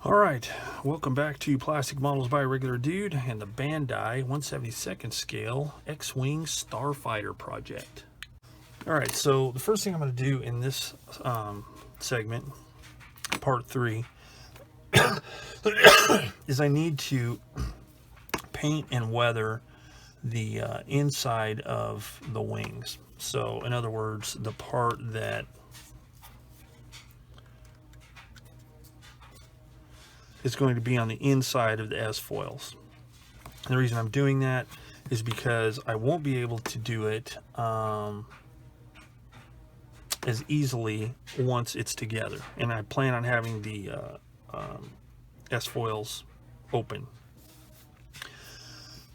Alright, welcome back to Plastic Models by Regular Dude and the Bandai 1/72nd scale X-Wing Starfighter project. Alright, so the first thing I'm going to do in this segment, part 3, is I need to paint and weather the inside of the wings. So, in other words, the part that is going to be on the inside of the S-foils. And the reason I'm doing that is because I won't be able to do it as easily once it's together. And I plan on having the S-foils open.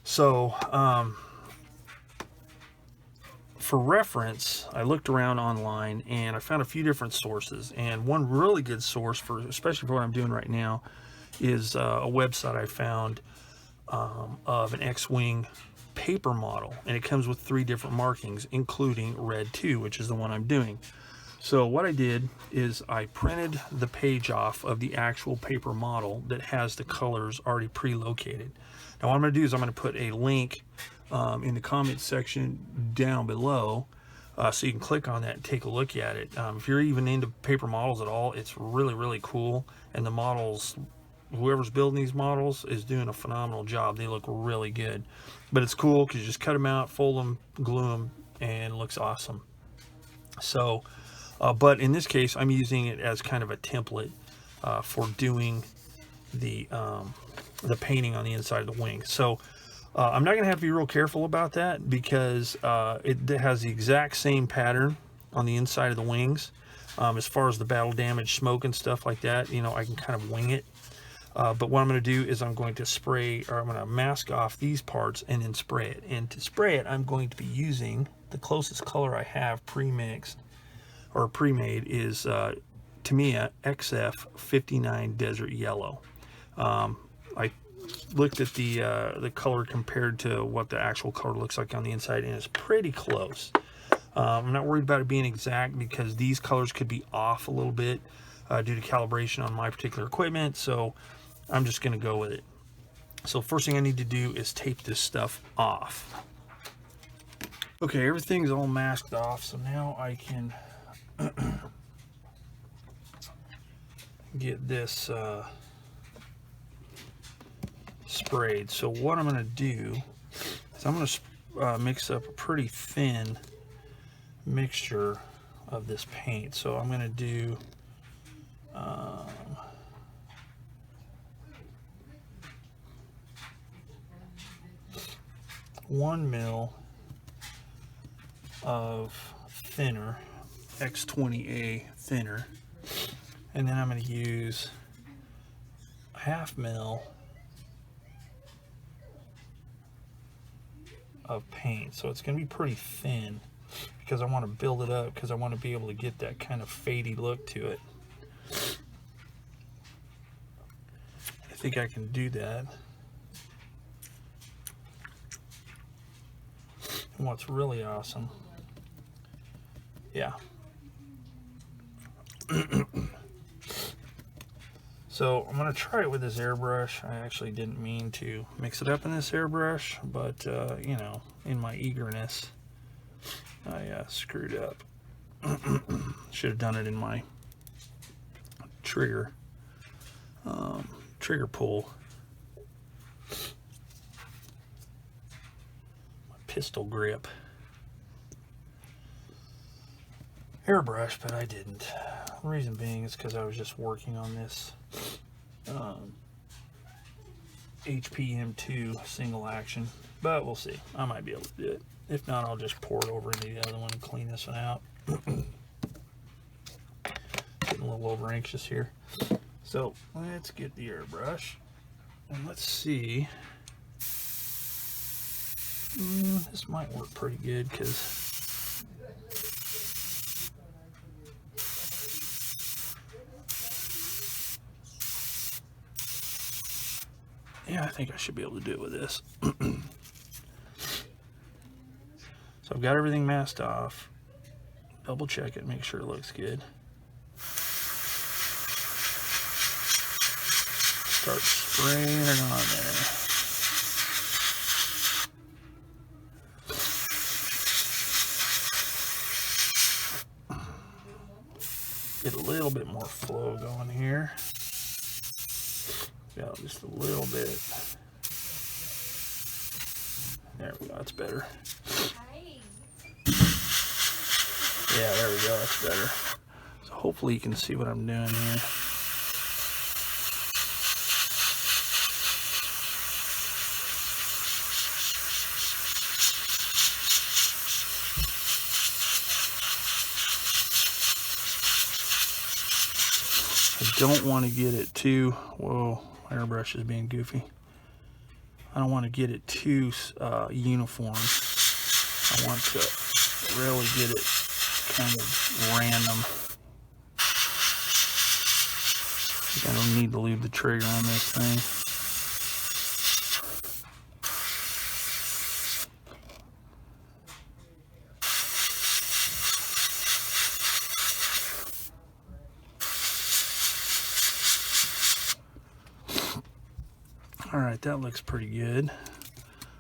So, for reference, I looked around online and I found a few different sources. And one really good source, especially for what I'm doing right now, is a website I found of an X-Wing paper model, and it comes with 3 different markings, including red 2, which is the one I'm doing. So what I did is I printed the page off of the actual paper model that has the colors already pre-located. Now what I'm going to do is I'm going to put a link in the comment section down below, so you can click on that and take a look at it. If you're even into paper models at all, it's really cool, and the models, whoever's building these models is doing a phenomenal job. They look really good, but it's cool because you just cut them out, fold them, glue them, and it looks awesome. So but in this case I'm using it as kind of a template for doing the painting on the inside of the wing. So I'm not gonna have to be real careful about that because it has the exact same pattern on the inside of the wings. As far as the battle damage, smoke and stuff like that, you know, I can kind of wing it. But what I'm going to do is I'm going to spray, or I'm going to mask off these parts and then spray it. And to spray it, I'm going to be using the closest color I have pre-mixed or pre-made is Tamiya XF59 Desert Yellow. I looked at the color compared to what the actual color looks like on the inside, and it's pretty close. I'm not worried about it being exact because these colors could be off a little bit due to calibration on my particular equipment. So I'm just going to go with it. So first thing I need to do is tape this stuff off. Okay, everything's all masked off, so now I can get this sprayed. So what I'm going to do is I'm going to mix up a pretty thin mixture of this paint. So I'm going to do 1 mil of thinner, X20A thinner, and then I'm going to use 1/2 mil of paint. So it's going to be pretty thin because I want to build it up, because I want to be able to get that kind of fadey look to it. I think I can do that. And what's really awesome, yeah. So I'm going to try it with this airbrush. I actually didn't mean to mix it up in this airbrush, but you know, in my eagerness, I screwed up. Should have done it in my trigger pull. My pistol grip. Airbrush, but I didn't. The reason being is because I was just working on this HP M2 single action, but we'll see. I might be able to do it. If not, I'll just pour it over into the other one and clean this one out. Getting a little over anxious here. So let's get the airbrush and let's see. This might work pretty good because yeah, I think I should be able to do it with this. So I've got everything masked off. Double check it, make sure it looks good. start spraying it on there. Get a little bit more flow going here. Yeah, just a little bit. There we go, that's better. Yeah, there we go, that's better. So hopefully you can see what I'm doing here. I don't want to get it too, whoa, my airbrush is being goofy. I don't want to get it too uniform. I want to really get it kind of random. I don't need to leave the trigger on this thing. All right, that looks pretty good.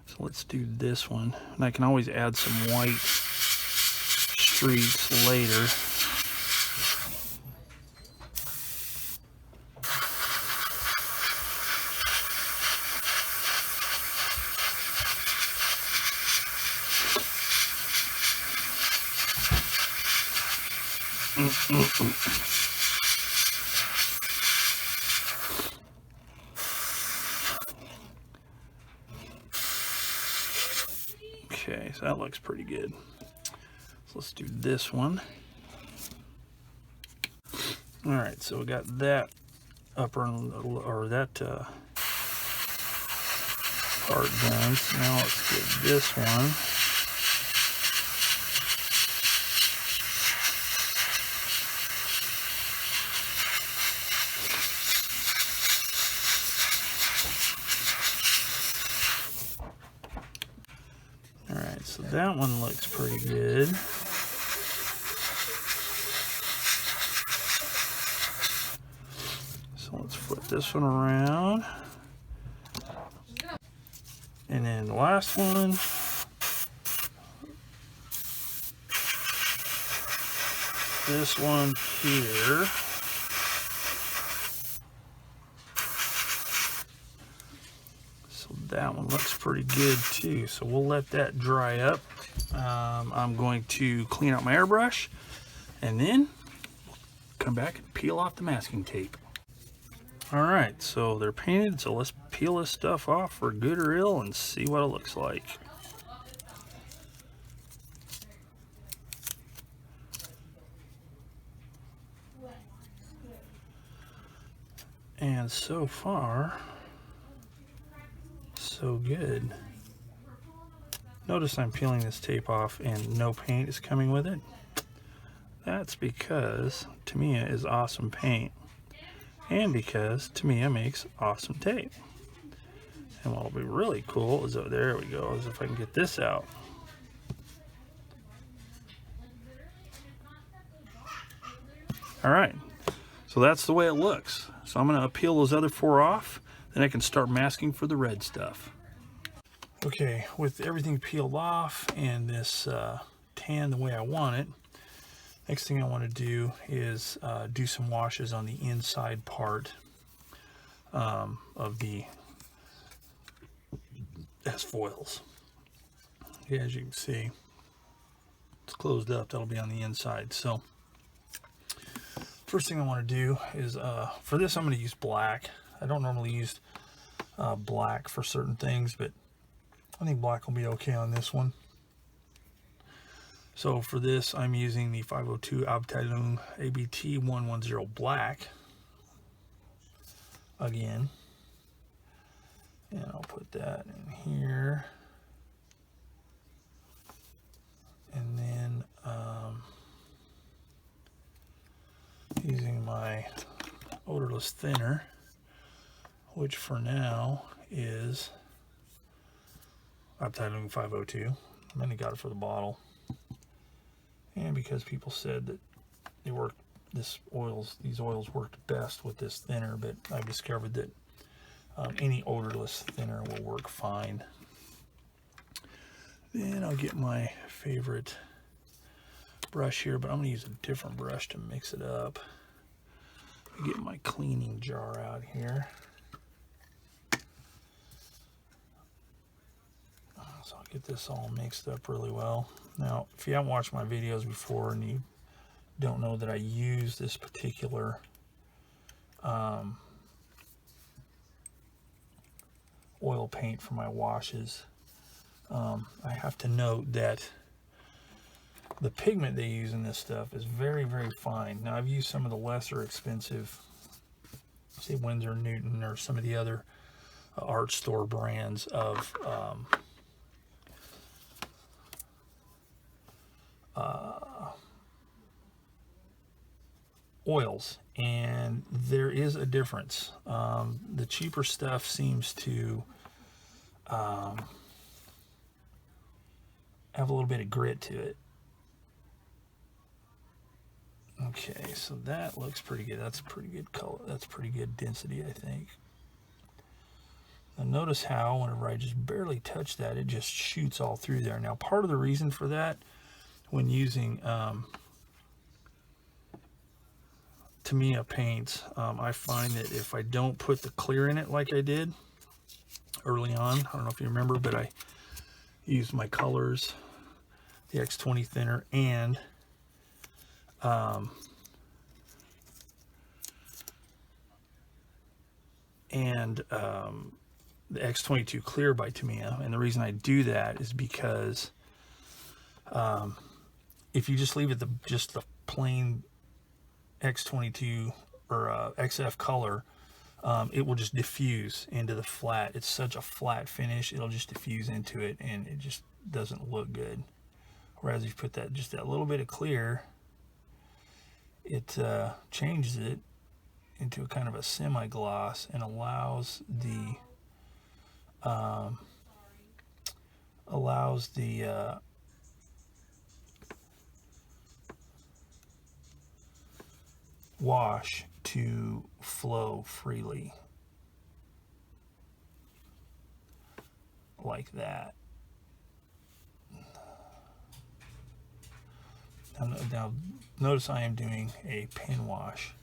So let's do this one. And I can always add some white streaks later. Okay, so that looks pretty good. So let's do this one. All right, so we got that upper or that part done. So now let's get this one. So that one looks pretty good. So let's flip this one around. And then the last one. This one here. That one looks pretty good too, so we'll let that dry up. I'm going to clean out my airbrush and then come back and peel off the masking tape. All right, so they're painted, so let's peel this stuff off for good or ill and see what it looks like. And so far, so good. Notice I'm peeling this tape off and no paint is coming with it. That's because Tamiya is awesome paint, and because Tamiya makes awesome tape. And what'll be really cool is, oh, there we go, is if I can get this out. All right, so that's the way it looks. So I'm gonna peel those other four off, then I can start masking for the red stuff. Okay, with everything peeled off and this tan the way I want it, next thing I want to do is do some washes on the inside part of the S-foils. Okay, as you can see, it's closed up, that'll be on the inside. So first thing I want to do is, for this I'm going to use black. I don't normally use black for certain things, but I think black will be okay on this one. So for this, I'm using the 502 Abteilung ABT 110 black again, and I'll put that in here, and then using my odorless thinner, which for now is Abteilung 502. I only got it for the bottle, and because people said that these oils worked best with this thinner, but I've discovered that Any odorless thinner will work fine. Then I'll get my favorite brush here, but I'm going to use a different brush to mix it up. I'll get my cleaning jar out here. So I'll get this all mixed up really well. Now, if you haven't watched my videos before and you don't know that I use this particular oil paint for my washes, I have to note that the pigment they use in this stuff is very, very fine. Now, I've used some of the lesser expensive, say Winsor & Newton or some of the other art store brands of oils, and there is a difference. The cheaper stuff seems to have a little bit of grit to it. Okay, so that looks pretty good. That's a pretty good color. That's pretty good density, I think. Now notice how whenever I just barely touch that, it just shoots all through there. Now, part of the reason for that, when using Tamiya paints, I find that if I don't put the clear in it like I did early on, I don't know if you remember, but I used my colors, the X20 thinner, and the X22 clear by Tamiya. And the reason I do that is because if you just leave it just the plain X22 or XF color, it will just diffuse into the flat. It's such a flat finish, it'll just diffuse into it and it just doesn't look good. Whereas if you put that just that little bit of clear, it changes it into a kind of a semi-gloss and allows the wash to flow freely like that. Now notice I am doing a pin wash.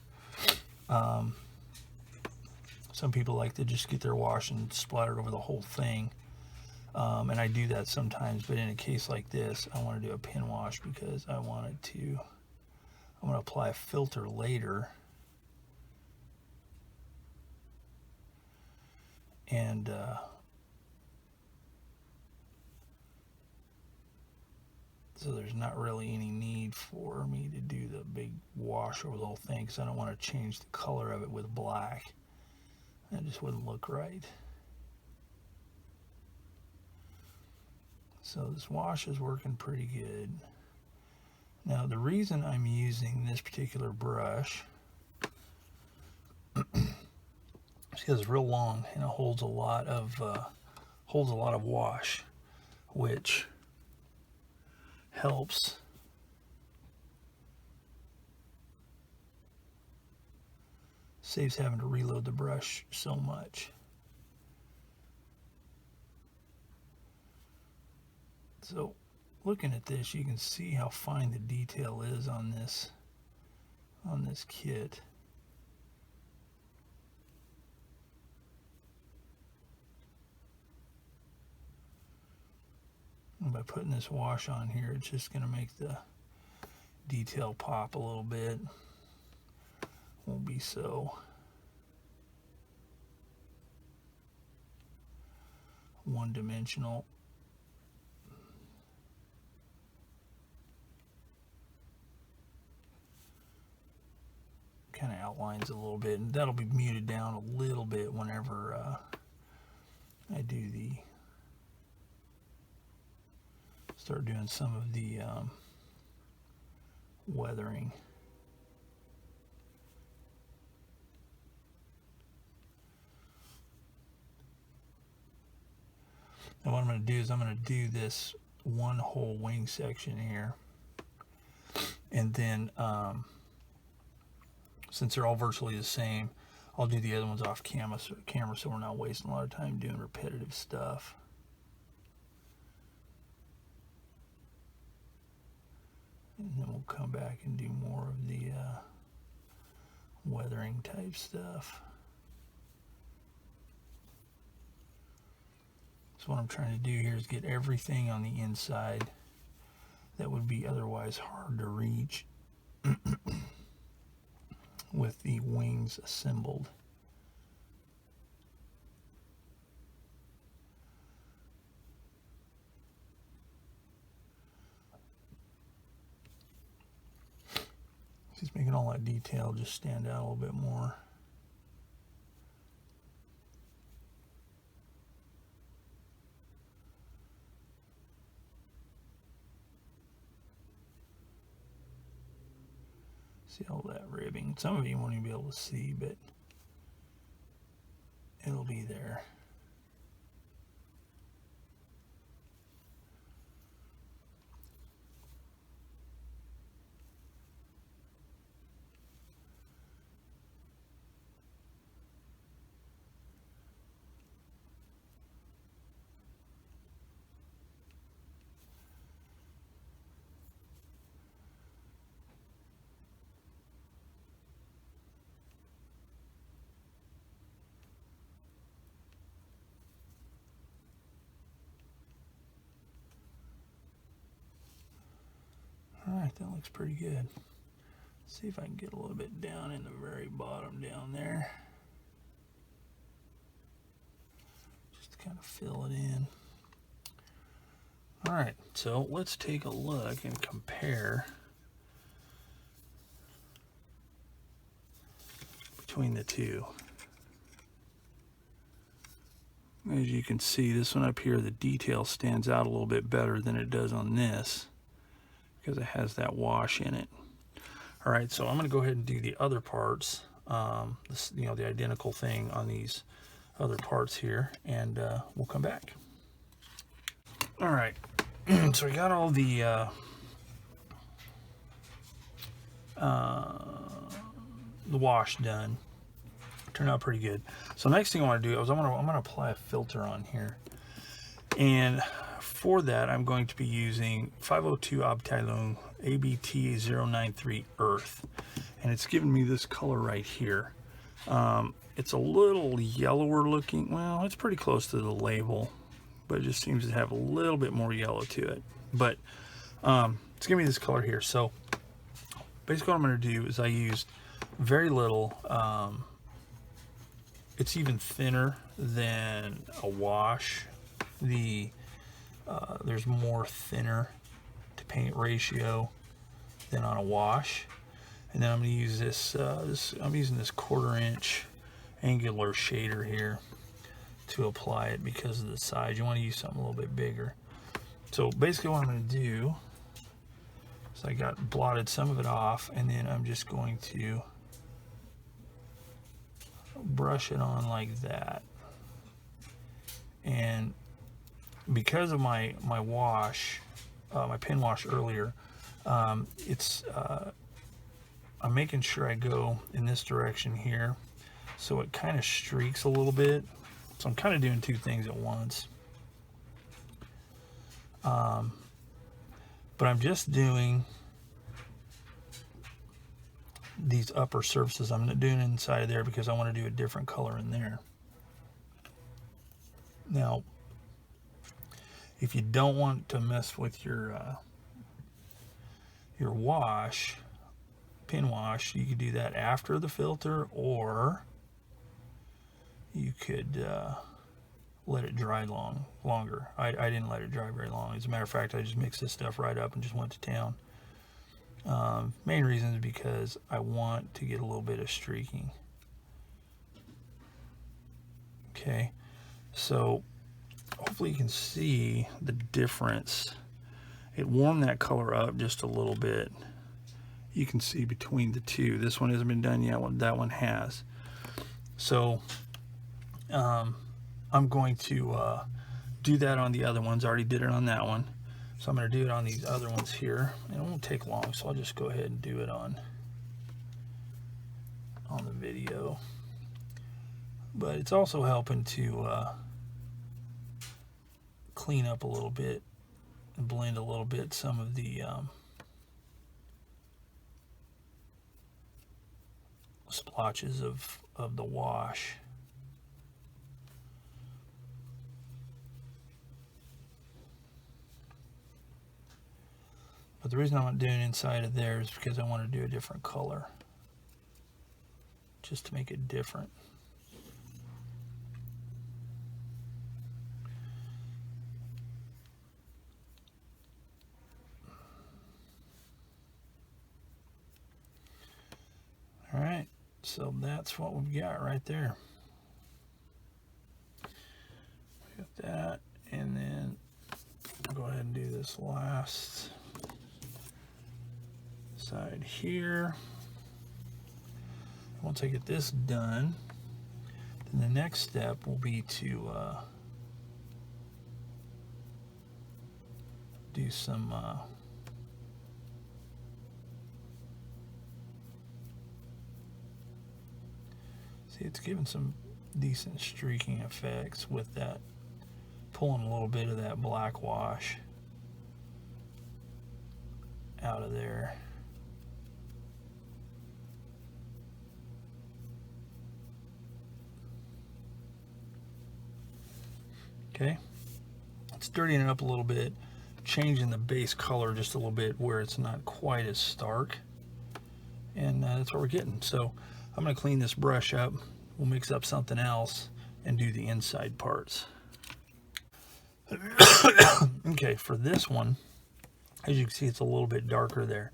Some people like to just get their wash and splatter it over the whole thing, and I do that sometimes, but in a case like this I want to do a pin wash because I want to apply a filter later, and so there's not really any need for me to do the big wash over the whole thing because I don't want to change the color of it with black. That just wouldn't look right. So this wash is working pretty good. Now the reason I'm using this particular brush is because it's real long and it holds a lot of wash, which helps saves having to reload the brush so much. So looking at this, you can see how fine the detail is on this kit. And by putting this wash on here, it's just going to make the detail pop a little bit. Won't be so one-dimensional. Kind of outlines a little bit, and that'll be muted down a little bit whenever I do start doing some of the weathering. Now what I'm going to do is I'm going to do this one whole wing section here, and then since they're all virtually the same, I'll do the other ones off camera so we're not wasting a lot of time doing repetitive stuff. And then we'll come back and do more of the weathering type stuff. So what I'm trying to do here is get everything on the inside that would be otherwise hard to reach with the wings assembled. Just making all that detail just stand out a little bit more. See all that ribbing. Some of you won't even be able to see, but it'll be there. Alright, that looks pretty good. Let's see if I can get a little bit down in the very bottom down there. Just to kind of fill it in. Alright, so let's take a look and compare between the two. As you can see, this one up here, the detail stands out a little bit better than it does on this, because it has that wash in it. All right, so I'm going to go ahead and do the other parts, you know, the identical thing on these other parts here, and we'll come back. All right, so we got all the wash done. Turned out pretty good. So next thing I want to do is I'm going to apply a filter on here, and for that, I'm going to be using 502 Abteilung ABT093 Earth, and it's giving me this color right here. It's a little yellower looking. Well, it's pretty close to the label, but it just seems to have a little bit more yellow to it. But it's giving me this color here. So basically what I'm going to do is I used very little. It's even thinner than a wash. There's more thinner to paint ratio than on a wash. And then I'm going to use this, I'm using this 1/4 inch angular shader here to apply it because of the size. You want to use something a little bit bigger. So basically what I'm going to do is I got blotted some of it off, and then I'm just going to brush it on like that. And because of my wash, my pin wash earlier, I'm making sure I go in this direction here, so it kind of streaks a little bit. So I'm kind of doing two things at once. But I'm just doing these upper surfaces. I'm not doing it inside of there because I want to do a different color in there. Now, if you don't want to mess with your wash, pin wash, you could do that after the filter, or you could let it dry longer. I didn't let it dry very long. As a matter of fact, I just mixed this stuff right up and just went to town. Main reason is because I want to get a little bit of streaking. Okay, so hopefully you can see the difference. It warmed that color up just a little bit. You can see between the two. This one hasn't been done yet, that one has. So I'm going to do that on the other ones. I already did it on that one. So I'm going to do it on these other ones here. And it won't take long, so I'll just go ahead and do it on the video. but it's also helping to clean up a little bit and blend a little bit some of the splotches of the wash. But the reason I'm not doing inside of there is because I want to do a different color, just to make it different. All right, so that's what we've got right there. We got that, and then I'll go ahead and do this last side here. Once I get this done, then the next step will be to do some see, it's giving some decent streaking effects with that, pulling a little bit of that black wash out of there. Okay, it's dirtying it up a little bit, changing the base color just a little bit where it's not quite as stark, and that's what we're getting. So I'm going to clean this brush up, we'll mix up something else and do the inside parts. Okay, for this one, as you can see, it's a little bit darker there,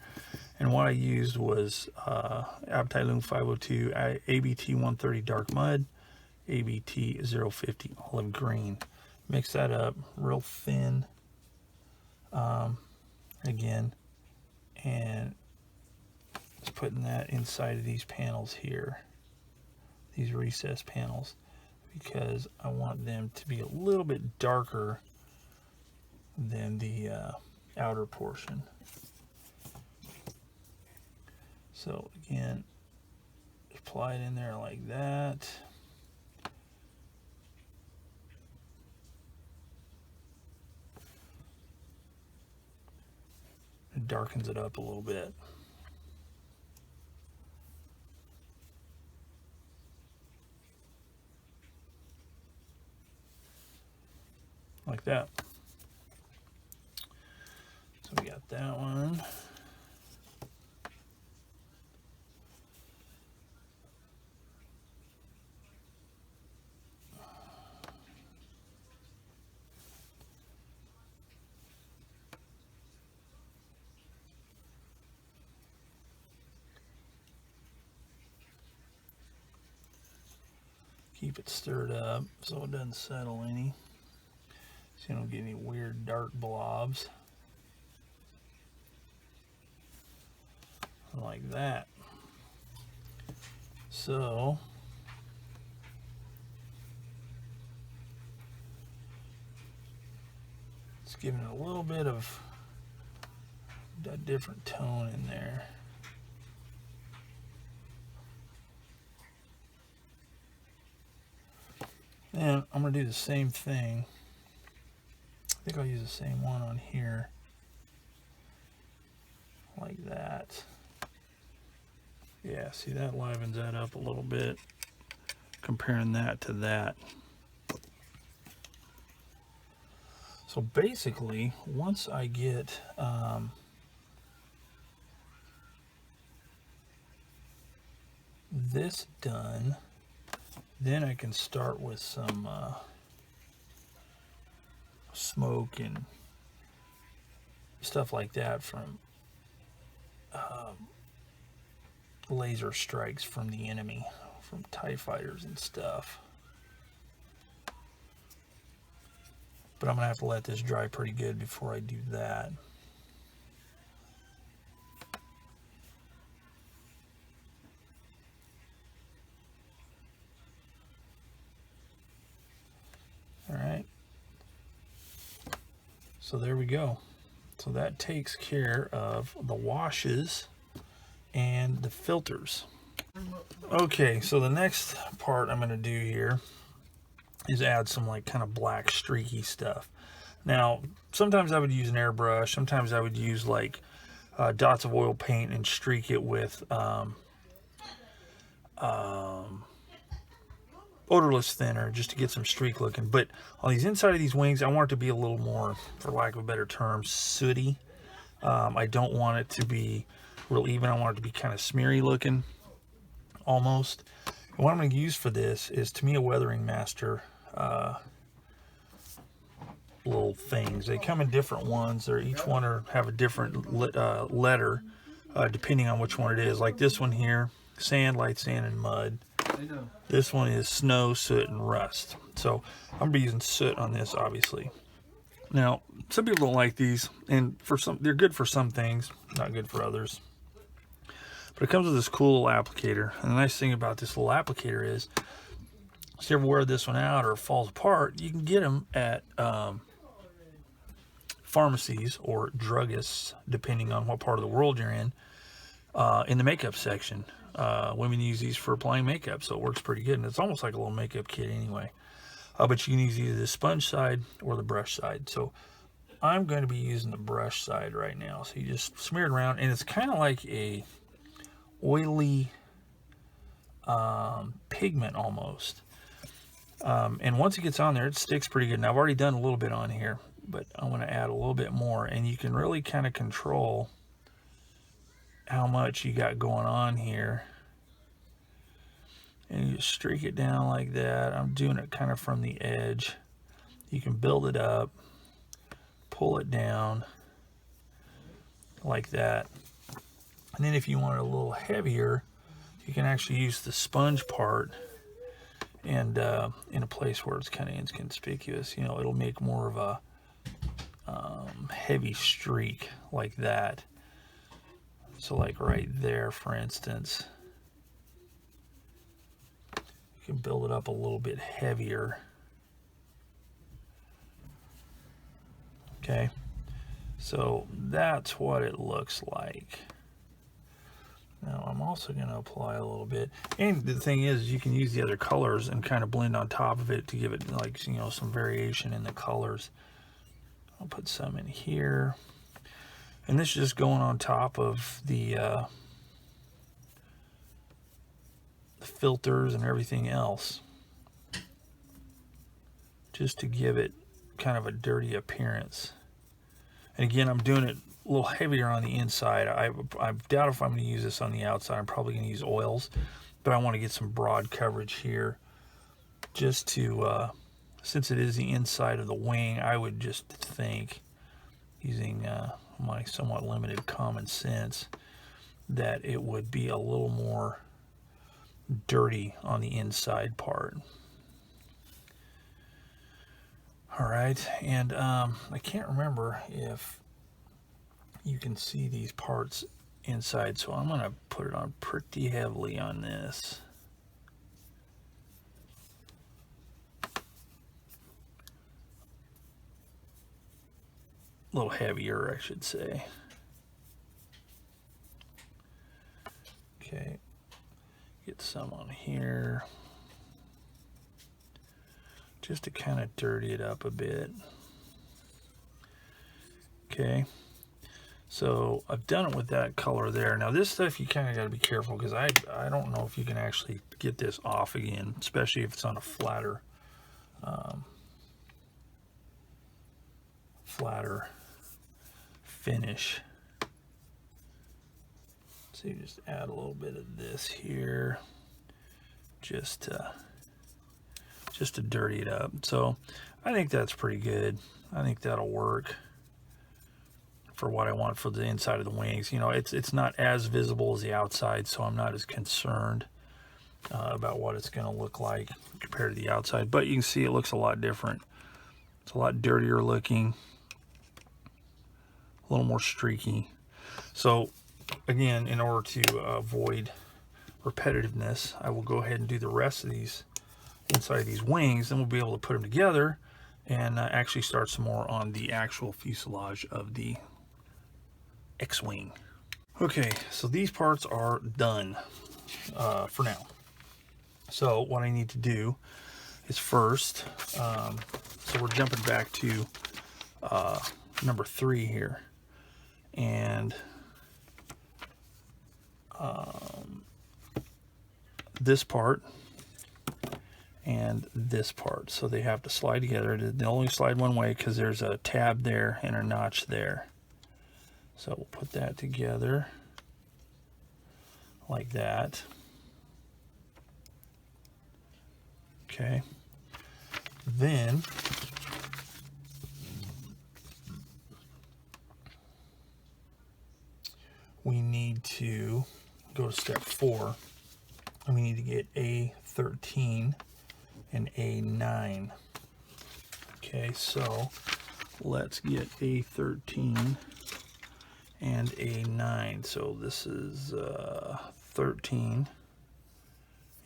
and what I used was Abteilung 502 ABT 130 dark mud, ABT 050 olive green. Mix that up real thin again, and just putting that inside of these panels here, these recess panels, because I want them to be a little bit darker than the outer portion. So again, apply it in there like that. It darkens it up a little bit. Like that. So we got that one. Keep it stirred up so it doesn't settle any, so you don't get any weird dark blobs. Like that. So it's giving it a little bit of a different tone in there. And I'm going to do the same thing. I think I'll use the same one on here. Like that. Yeah, see, that livens that up a little bit. Comparing that to that. So basically, once I get this done, then I can start with some smoke and stuff like that from laser strikes from the enemy, from TIE fighters and stuff. But I'm going to have to let this dry pretty good before I do that. All right. So there we go. So that takes care of the washes and the filters. Okay, so the next part I'm going to do here is add some like kind of black streaky stuff. Now, sometimes I would use an airbrush. Sometimes I would use like dots of oil paint and streak it with odorless thinner just to get some streak looking. But on these inside of these wings, I want it to be a little more, for lack of a better term, sooty. I don't want it to be real even. I want it to be kind of smeary looking, almost. And what I'm going to use for this is Tamiya Weathering Master little things. They come in different ones. They're each one have a different letter depending on which one it is. Like this one here, sand, light sand, and mud. This one is snow, soot, and rust. So I'm going to be using soot on this, obviously. Now, some people don't like these, and for some, they're good for some things, not good for others. But it comes with this cool little applicator. And the nice thing about this little applicator is, if you ever wear this one out or it falls apart, you can get them at pharmacies or druggists, depending on what part of the world you're in the makeup section. Women use these for applying makeup, so it works pretty good. And it's almost like a little makeup kit anyway. But you can use either the sponge side or the brush side. So I'm going to be using the brush side right now. So you just smear it around, and it's kind of like a oily pigment almost. And once it gets on there, it sticks pretty good. And I've already done a little bit on here, but I'm going to add a little bit more. And you can really kind of control how much you got going on here. And you just streak it down like that. I'm doing it kind of from the edge. You can build it up, pull it down like that. And then if you want it a little heavier, you can actually use the sponge part and in a place where it's kind of inconspicuous. You know, it'll make more of a heavy streak like that. So like right there, for instance, you can build it up a little bit heavier. Okay, so that's what it looks like. Now I'm also going to apply a little bit, and the thing is, you can use the other colors and kind of blend on top of it to give it, like, you know, some variation in the colors. I'll put some in here, and this is just going on top of the filters and everything else, just to give it kind of a dirty appearance. And again, I'm doing it a little heavier on the inside. I doubt if I'm going to use this on the outside. I'm probably going to use oils, but I want to get some broad coverage here, just to since it is the inside of the wing, I would just think, using my somewhat limited common sense, that it would be a little more dirty on the inside part. All right, and I can't remember if you can see these parts inside, so I'm going to put it on pretty heavily on this. A little heavier, I should say. Okay, get some on here, just to kind of dirty it up a bit. Okay, so I've done it with that color there. Now this stuff, you kind of got to be careful, because I don't know if you can actually get this off again, especially if it's on a flatter finish. So you just add a little bit of this here, just to dirty it up. So I think that's pretty good. I think that'll work for what I want for the inside of the wings. You know, it's not as visible as the outside, so I'm not as concerned about what it's going to look like compared to the outside. But you can see it looks a lot different. It's a lot dirtier looking, a little more streaky. So again, in order to avoid repetitiveness, I will go ahead and do the rest of these inside of these wings, then we'll be able to put them together and actually start some more on the actual fuselage of the X-Wing. Okay, so these parts are done for now. So what I need to do is first, so we're jumping back to number 3 here, and this part and this part, so they have to slide together. They only slide one way because there's a tab there and a notch there. So we'll put that together like that. Okay. Then we need to go to step 4, and we need to get A13 and A9. Okay, so let's get A13 and A9. So this is 13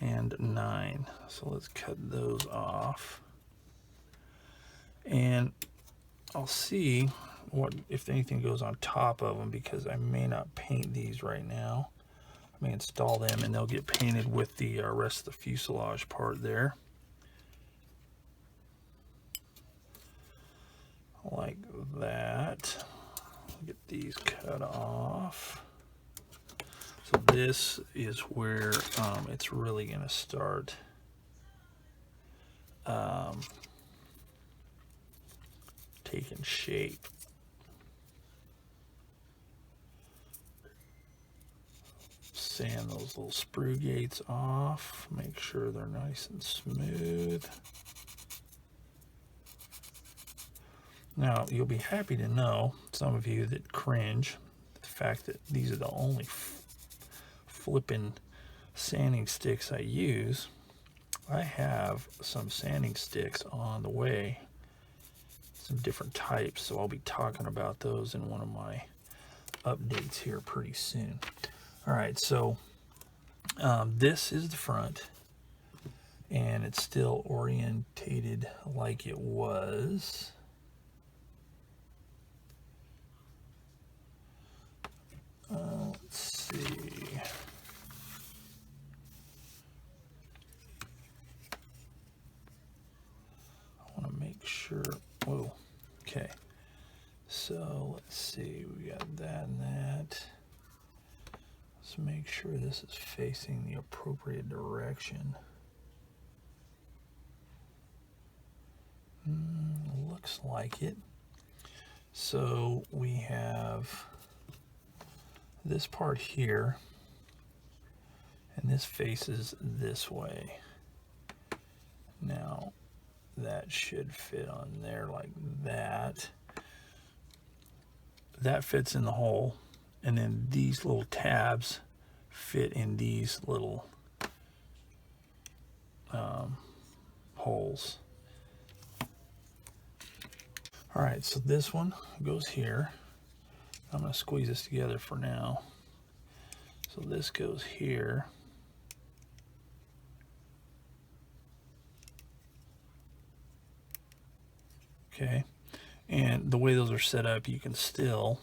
and 9. So let's cut those off. And I'll see what if anything goes on top of them, because I may not paint these right now. I may install them and they'll get painted with the rest of the fuselage part there. Like that. Get these cut off. So this is where it's really going to start taking shape. Sand those little sprue gates off. Make sure they're nice and smooth. Now, you'll be happy to know, some of you that cringe, the fact that these are the only flipping sanding sticks I use. I have some sanding sticks on the way, some different types, so I'll be talking about those in one of my updates here pretty soon. All right, so this is the front, and it's still orientated like it was. Let's see. I want to make sure. Whoa. Okay. So let's see. We got that and that. Let's make sure this is facing the appropriate direction. Looks like it. So we have this part here, and this faces this way. Now that should fit on there like that. That fits in the hole, and then these little tabs fit in these little holes. All right, so this one goes here. I'm going to squeeze this together for now. So this goes here. Okay. And the way those are set up, you can still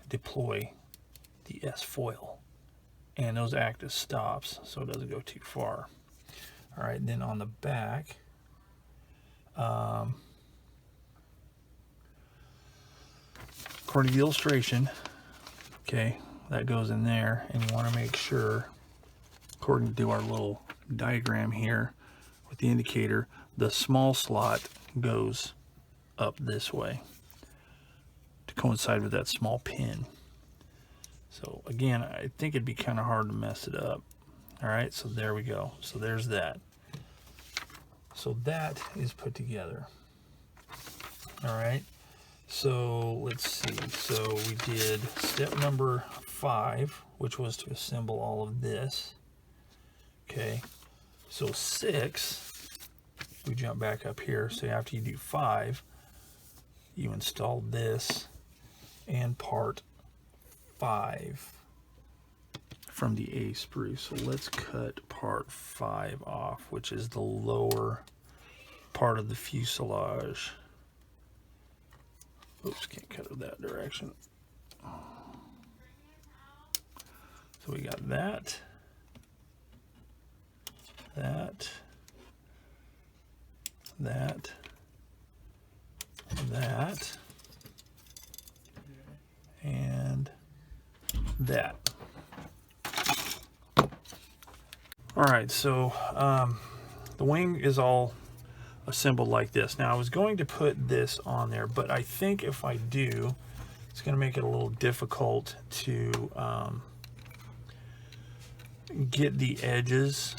deploy the S-foil. And those act as stops, so it doesn't go too far. All right, then on the back, according to the illustration, okay, that goes in there, and you want to make sure, according to our little diagram here with the indicator, the small slot goes up this way to coincide with that small pin. So again, I think it'd be kind of hard to mess it up. All right, so there we go. So there's that. So that is put together. All right. So let's see. So we did step number 5, which was to assemble all of this. Okay. So 6, we jump back up here. So after you do 5, you install this and part 5 from the A sprue. So let's cut part 5 off, which is the lower part of the fuselage. Oops, can't cut it that direction. So we got that. that, that, that, and that. All right, so the wing is all assembled like this. Now I was going to put this on there, but I think if I do, it's going to make it a little difficult to get the edges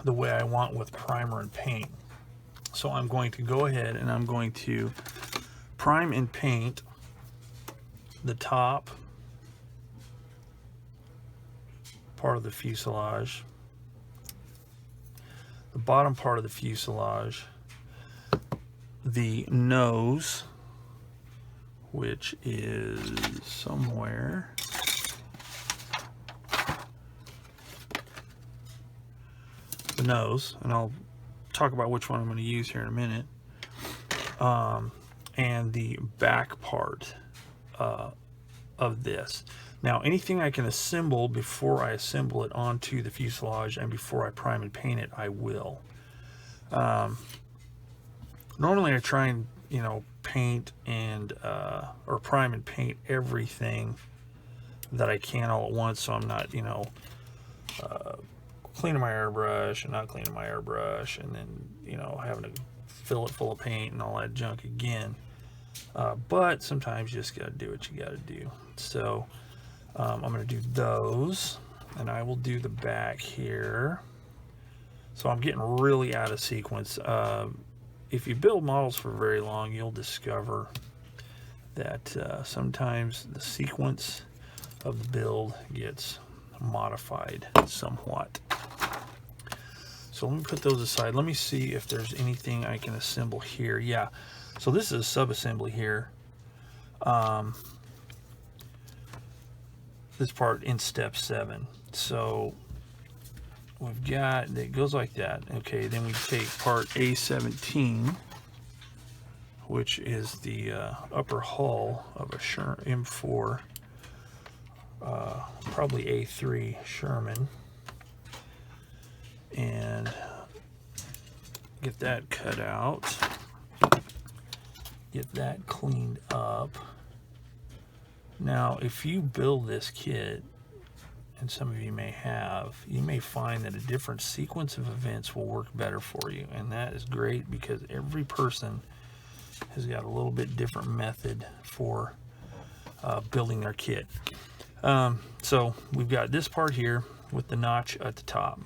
the way I want with primer and paint. So I'm going to go ahead and I'm going to prime and paint the top part of the fuselage, the bottom part of the fuselage, the nose, which is somewhere, the nose, and I'll talk about which one I'm going to use here in a minute, and the back part of this. Now, anything I can assemble before I assemble it onto the fuselage and before I prime and paint it, I will. Normally I try and, you know, paint and or prime and paint everything that I can all at once, so I'm not, you know, cleaning my airbrush and not cleaning my airbrush and then, you know, having to fill it full of paint and all that junk again. But sometimes you just got to do what you got to do. So I'm going to do those, and I will do the back here. So I'm getting really out of sequence. If you build models for very long, you'll discover that sometimes the sequence of the build gets modified somewhat. So let me put those aside. Let me see if there's anything I can assemble here. Yeah, so this is a sub-assembly here. This part in step 7. So we've got, it goes like that. Okay, then we take part A17, which is the upper hull of a M4, probably A3 Sherman, and get that cut out, get that cleaned up. Now, if you build this kit, and some of you may have, you may find that a different sequence of events will work better for you, and that is great because every person has got a little bit different method for building their kit. So we've got this part here with the notch at the top.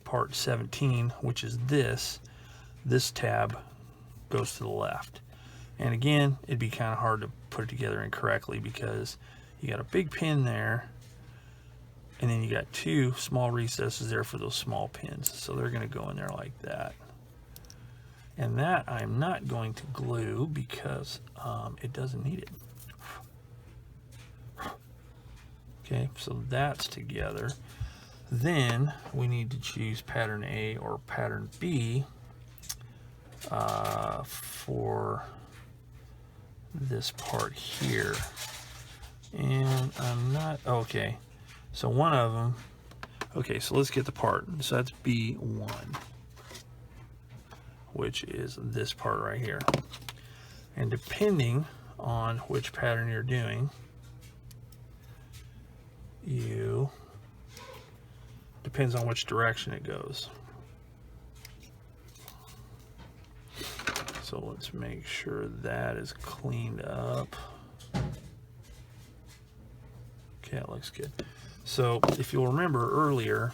Part 17, which is this tab goes to the left. And again, it'd be kind of hard to put it together incorrectly because you got a big pin there, and then you got 2 small recesses there for those small pins. So they're going to go in there like that. And that I'm not going to glue because it doesn't need it. Okay, so that's together. Then we need to choose pattern A or pattern B for this part here. And I'm not, okay, so one of them, okay, so let's get the part. So that's B1, which is this part right here. And depending on which pattern you're doing, depends on which direction it goes. So let's make sure that is cleaned up. Okay, that looks good. So if you'll remember earlier,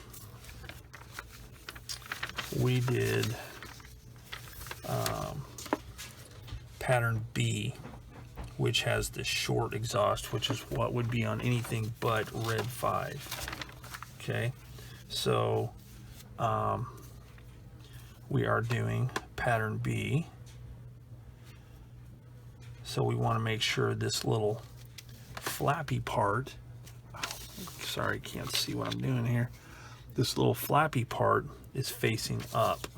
we did pattern B, which has the short exhaust, which is what would be on anything but red 5. Okay, so we are doing pattern B. So we want to make sure this little flappy part, sorry, I can't see what I'm doing here. This little flappy part is facing up.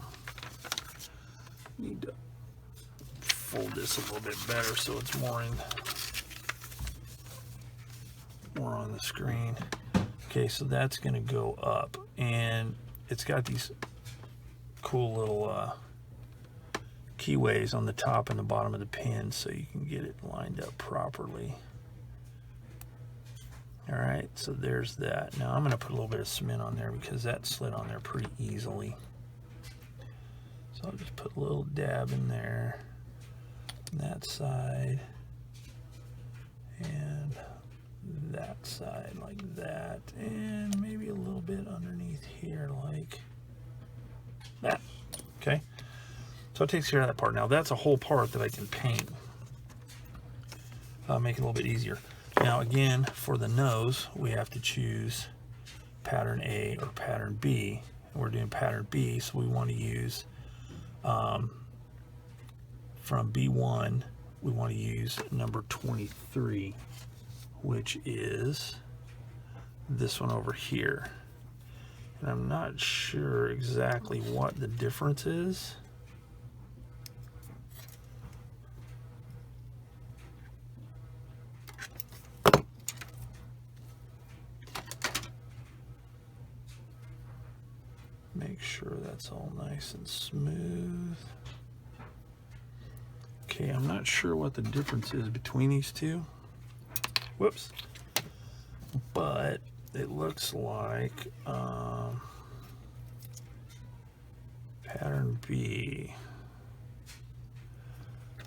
Need to fold this a little bit better so it's more on the screen. Okay, so that's going to go up, and it's got these cool little keyways on the top and the bottom of the pin so you can get it lined up properly. All right, so there's that. Now I'm going to put a little bit of cement on there because that slid on there pretty easily. So I'll just put a little dab in there on that side and that side like that, and maybe a little bit underneath here like that. Okay, so it takes care of that part. Now that's a whole part that I can paint, make it a little bit easier. Now again, for the nose, we have to choose pattern A or pattern B. And we're doing pattern B, so we want to use, from B1, we want to use number 23, which is this one over here. And I'm not sure exactly what the difference is. Make sure that's all nice and smooth. Okay, I'm not sure what the difference is between these two. Whoops. But it looks like pattern B.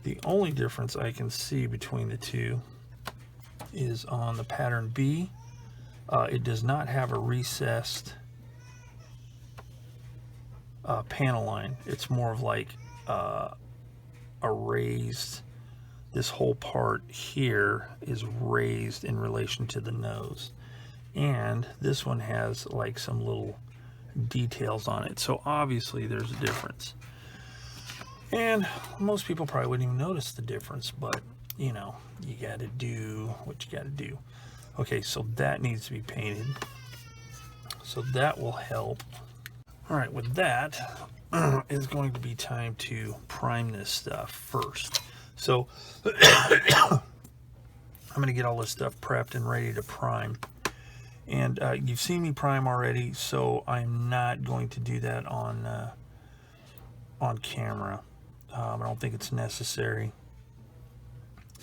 The only difference I can see between the two is on the pattern B. It does not have a recessed panel line. It's more of like a raised, this whole part here is raised in relation to the nose. And this one has like some little details on it. So obviously there's a difference. And most people probably wouldn't even notice the difference, but you know, you got to do what you got to do. Okay, so that needs to be painted. So that will help. All right, with that, it's going to be time to prime this stuff first. So I'm going to get all this stuff prepped and ready to prime. And you've seen me prime already, so I'm not going to do that on camera. I don't think it's necessary,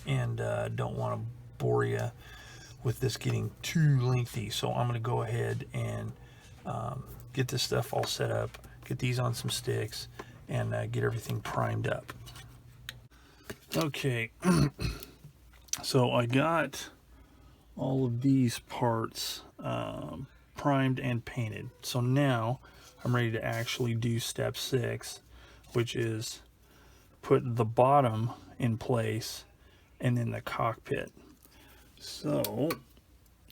and don't want to bore you with this getting too lengthy. So I'm going to go ahead and get this stuff all set up, get these on some sticks, and get everything primed up. Okay, so I got all of these parts primed and painted. So now I'm ready to actually do step 6, which is put the bottom in place and then the cockpit. So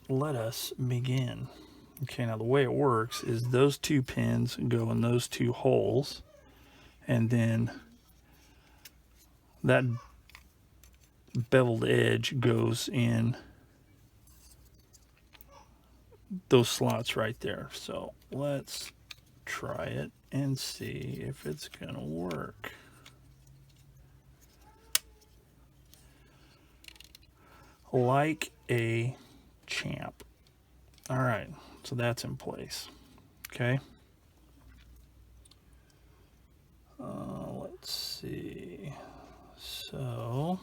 let us begin. Okay, now the way it works is those 2 pins go in those 2 holes, and then that beveled edge goes in those slots right there. So let's try it and see if it's gonna work. Like a champ. All right, so that's in place. Okay. Let's see. So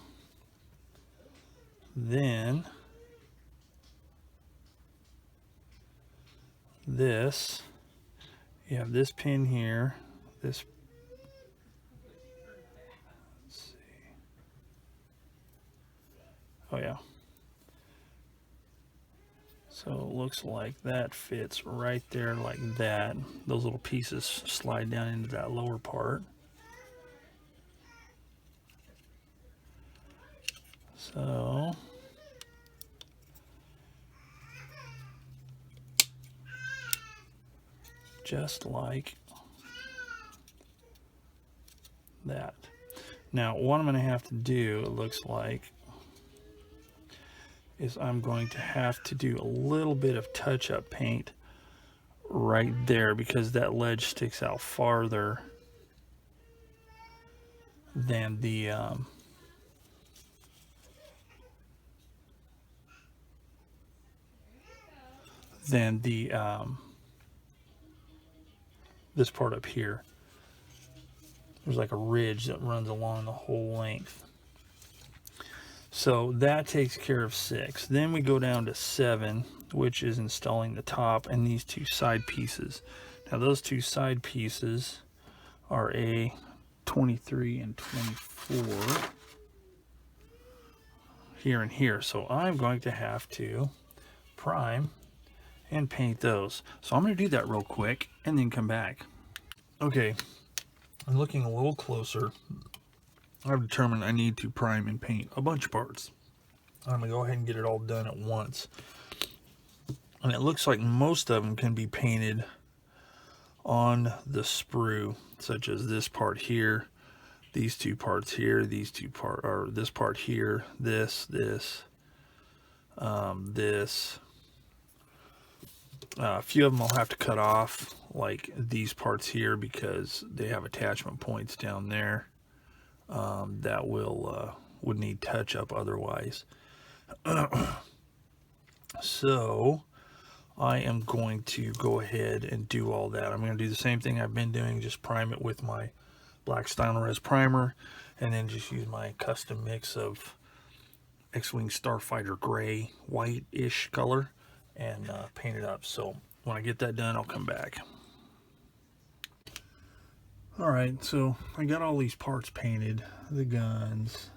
then this, you have this pin here, this, let's see. Oh yeah. So it looks like that fits right there like that. Those little pieces slide down into that lower part. So just like that. Now what I'm going to have to do, it looks like, is I'm going to have to do a little bit of touch-up paint right there because that ledge sticks out farther than the this part up here. There's like a ridge that runs along the whole length. So that takes care of 6. Then we go down to 7, which is installing the top and these 2 side pieces. Now those 2 side pieces are a 23 and 24 here and here. So I'm going to have to prime and paint those. So I'm going to do that real quick and then come back. Okay, I'm looking a little closer. I've determined I need to prime and paint a bunch of parts. I'm going to go ahead and get it all done at once. And it looks like most of them can be painted on the sprue, such as this part here, these 2 parts here, these 2 parts, or this part here, this. A few of them I'll have to cut off, like these parts here, because they have attachment points down there that would need touch up otherwise. So I am going to go ahead and do all that. I'm going to do the same thing I've been doing, just prime it with my black Stynylrez primer, and then just use my custom mix of X-Wing Starfighter gray, white-ish color, and paint it up. So when I get that done, I'll come back. Alright, so I got all these parts painted. The guns,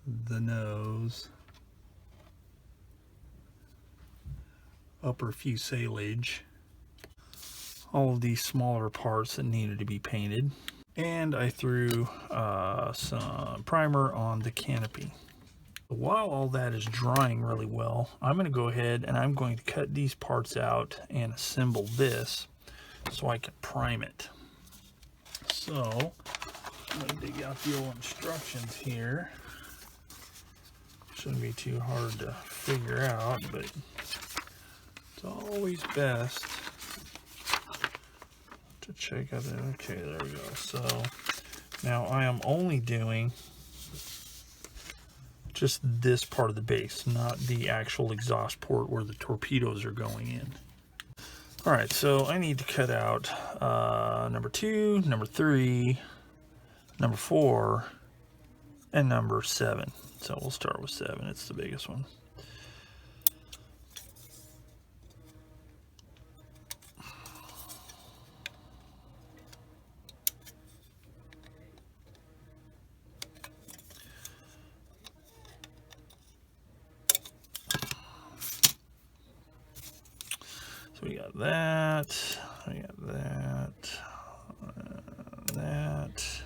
the nose, upper fuselage, all of these smaller parts that needed to be painted, and I threw some primer on the canopy. While all that is drying really well, I'm going to go ahead and I'm going to cut these parts out and assemble this so I can prime it. So I'm going to dig out the old instructions here. Shouldn't be too hard to figure out, but it's always best to check out the, okay, there we go. So now I am only doing just this part of the base, not the actual exhaust port where the torpedoes are going in. All right, so I need to cut out number 2, number 3, number 4, and number 7. So we'll start with 7, it's the biggest one. So we got that, we got that, that,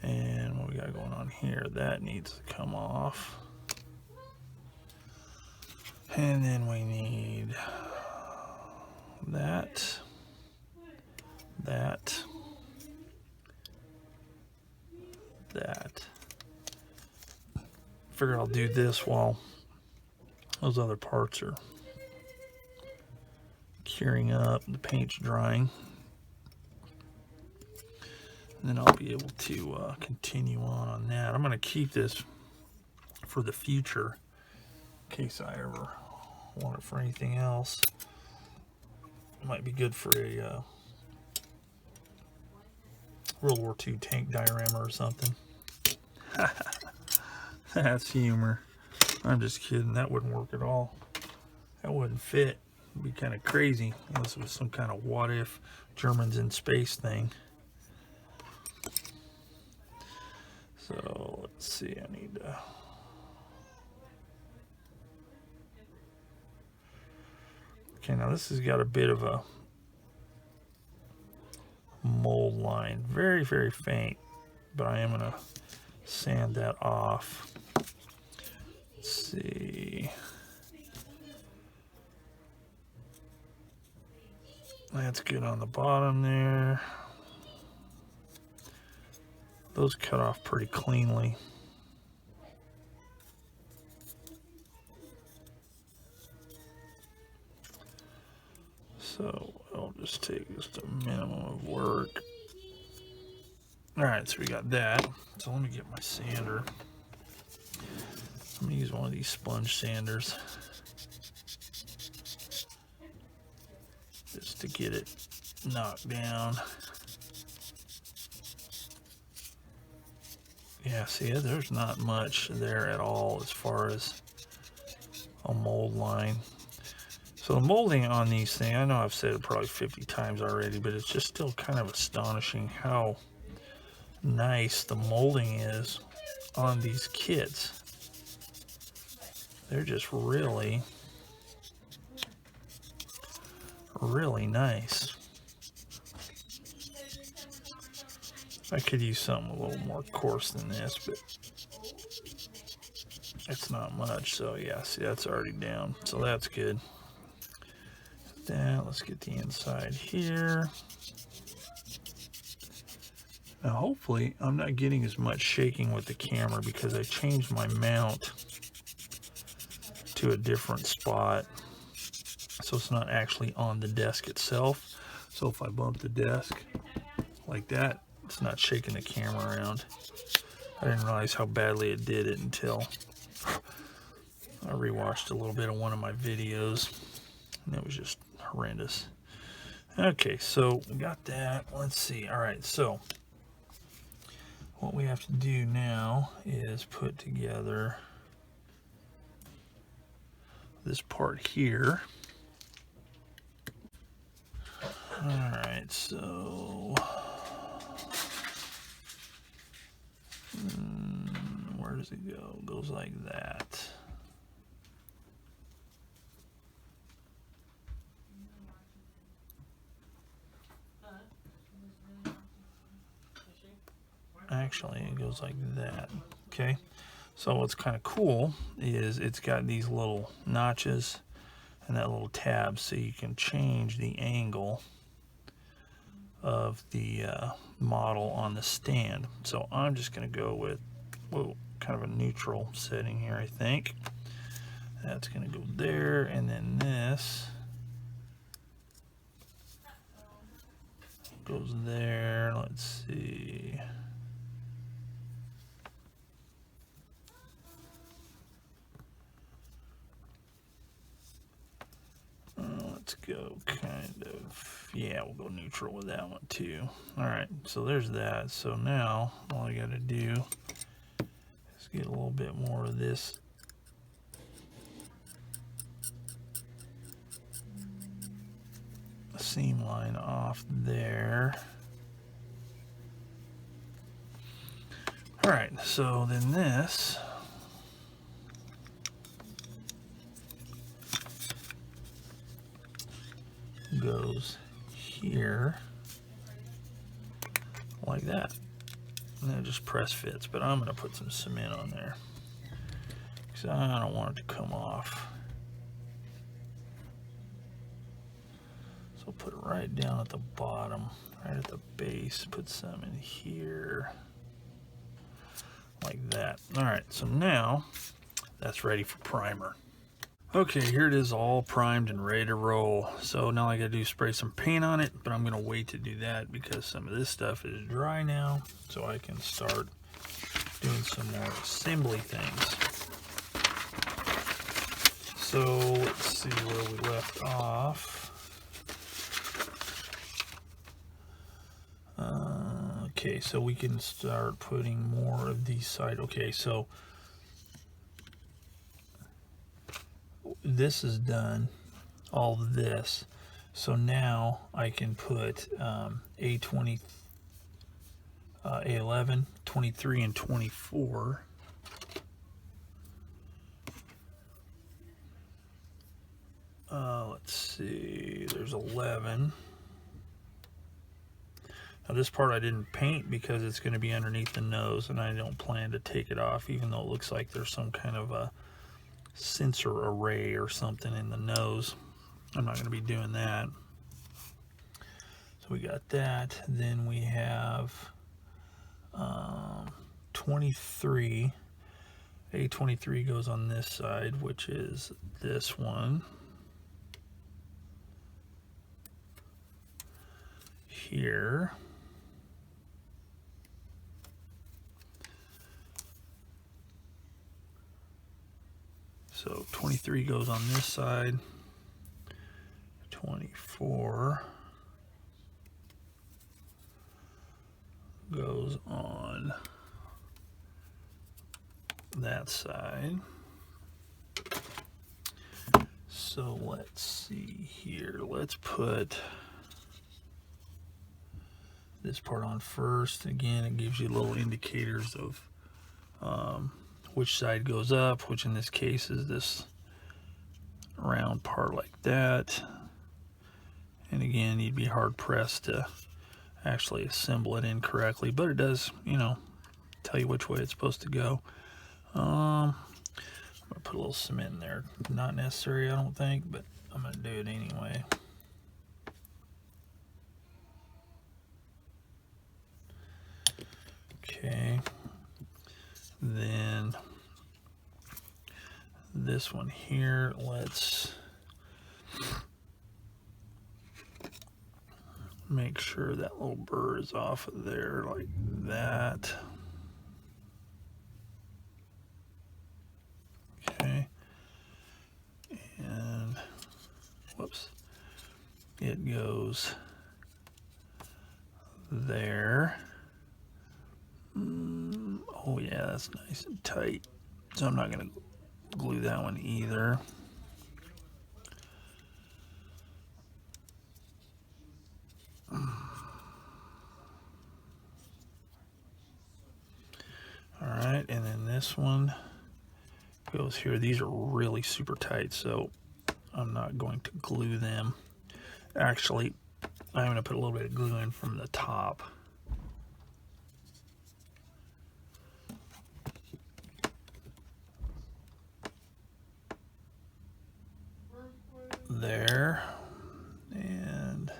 and what we got going on here, that needs to come off. And then we need that, that, that. Figure I'll do this while those other parts are curing up, the paint's drying, and then I'll be able to continue on that. I'm going to keep this for the future in case I ever want it for anything else. It might be good for a World War II tank diorama or something. That's humor. I'm just kidding. That wouldn't work at all. That wouldn't fit. It'd be kind of crazy unless it was some kind of what if Germans in space thing. So let's see, I need to okay, now this has got a bit of a mold line, very, very faint, but I am going to sand that off. Let's see. That's good on the bottom there. Those cut off pretty cleanly. So I'll just take just a minimum of work. All right, so we got that. So let me get my sander. I'm gonna use one of these sponge sanders. just to get it knocked down. Yeah, see, there's not much there at all as far as a mold line. So the molding on these things, I know I've said it probably 50 times already, but it's just still kind of astonishing how nice the molding is on these kits. They're just really, really nice. I could use something a little more coarse than this, but it's not much. So yeah, see, that's already down, so that's good. Let's get the inside here. Now hopefully I'm not getting as much shaking with the camera because I changed my mount to a different spot, so it's not actually on the desk itself. So if I bump the desk like that, it's not shaking the camera around. I didn't realize how badly it did it until I rewatched a little bit of one of my videos, and it was just horrendous. Okay, so we got that. Let's see. All right, so what we have to do now is put together this part here. All right, so where does it go? It goes like that. Actually, it goes like that. Okay, so what's kind of cool is it's got these little notches and that little tab, so you can change the angle of the model on the stand. So I'm just going to go with kind of a neutral setting here, I think. That's going to go there, and then this goes there. Let's see. Let's go kind of, yeah, we'll go neutral with that one too. All right, so there's that. So now all I got to do is get a little bit more of this seam line off there. All right, so then this goes here like that, and then it just press fits. But I'm going to put some cement on there because I don't want it to come off. So put it right down at the bottom, right at the base. Put some in here like that. All right, so now that's ready for primer. Okay, here it is, all primed and ready to roll. So now all I gotta do is spray some paint on it, but I'm gonna wait to do that because some of this stuff is dry now, so I can start doing some more assembly things. So let's see where we left off. Okay, so we can start putting more of these side. Okay, so this is done, all of this. So now I can put A20, A11, 23, and 24. Let's see, there's 11. Now this part I didn't paint because it's going to be underneath the nose, and I don't plan to take it off, even though it looks like there's some kind of a sensor array or something in the nose. I'm not going to be doing that. So we got that. Then we have 23. A23 goes on this side, which is this one. Here. So 23 goes on this side, 24 goes on that side. So let's see here. Let's put this part on first. Again, it gives you little indicators of which side goes up, which in this case is this round part like that. And again, you'd be hard pressed to actually assemble it incorrectly, but it does, you know, tell you which way it's supposed to go. I'm gonna put a little cement in there. Not necessary, I don't think, but I'm gonna do it anyway. Okay. Then this one here, let's make sure that little burr is off of there like that. Okay. And whoops, it goes there. Oh yeah, that's nice and tight. So I'm not going to glue that one either. Alright, and then this one goes here. These are really super tight, so I'm not going to glue them. Actually, I'm going to put a little bit of glue in from the top. There and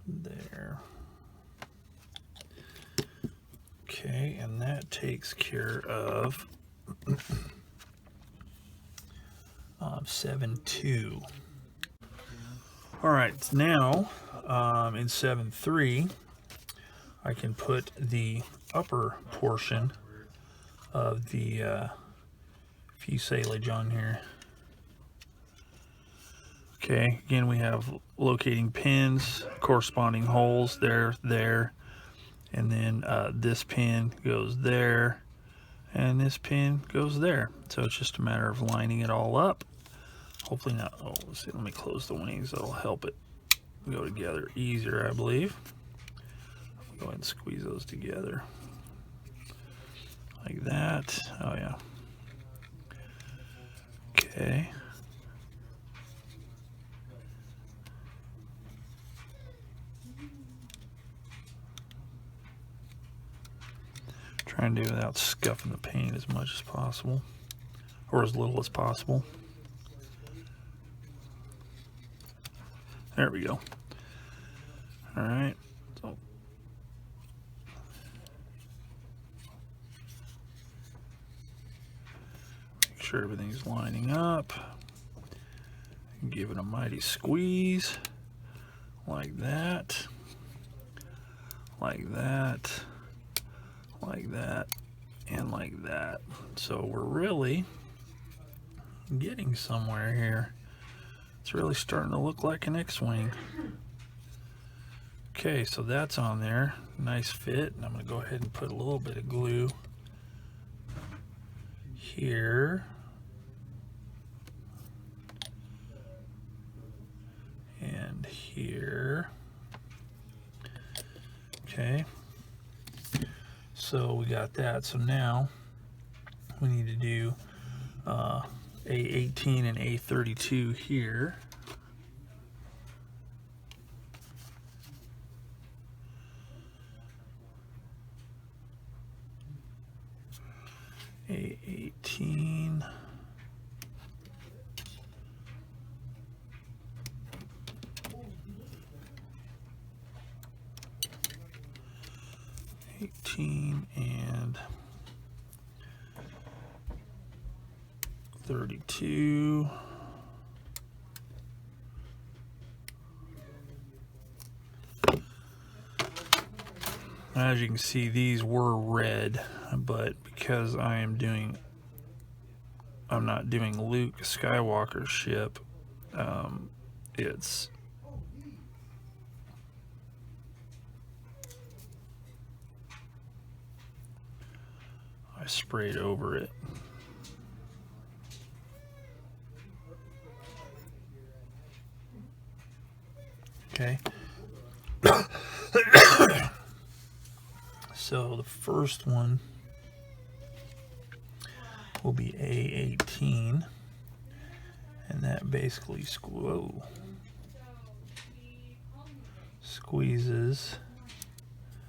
there. Okay, and that takes care of 7.2. All right, now in 7.3, I can put the upper portion of the fuselage on here. Okay, again, we have locating pins, corresponding holes there, and then this pin goes there, and this pin goes there. So it's just a matter of lining it all up. Hopefully not. Oh, let's see. Let me close the wings. That'll help it go together easier, I believe. Go ahead and squeeze those together like that. Oh yeah. Okay. Try and do it without scuffing the paint as much as possible, or as little as possible. There we go. All right. So make sure everything's lining up. Give it a mighty squeeze, like that, like that, like that, and like that. So we're really getting somewhere here. It's really starting to look like an X-wing. Okay, so that's on there. Nice fit. And I'm going to go ahead and put a little bit of glue here. And here. Okay. So we got that. So now we need to do A18 and A32 here. A18. And 32. As you can see, these were red, but because I'm not doing Luke Skywalker's ship, It's I sprayed over it. Okay. So the first one will be A18, and that basically squeezes,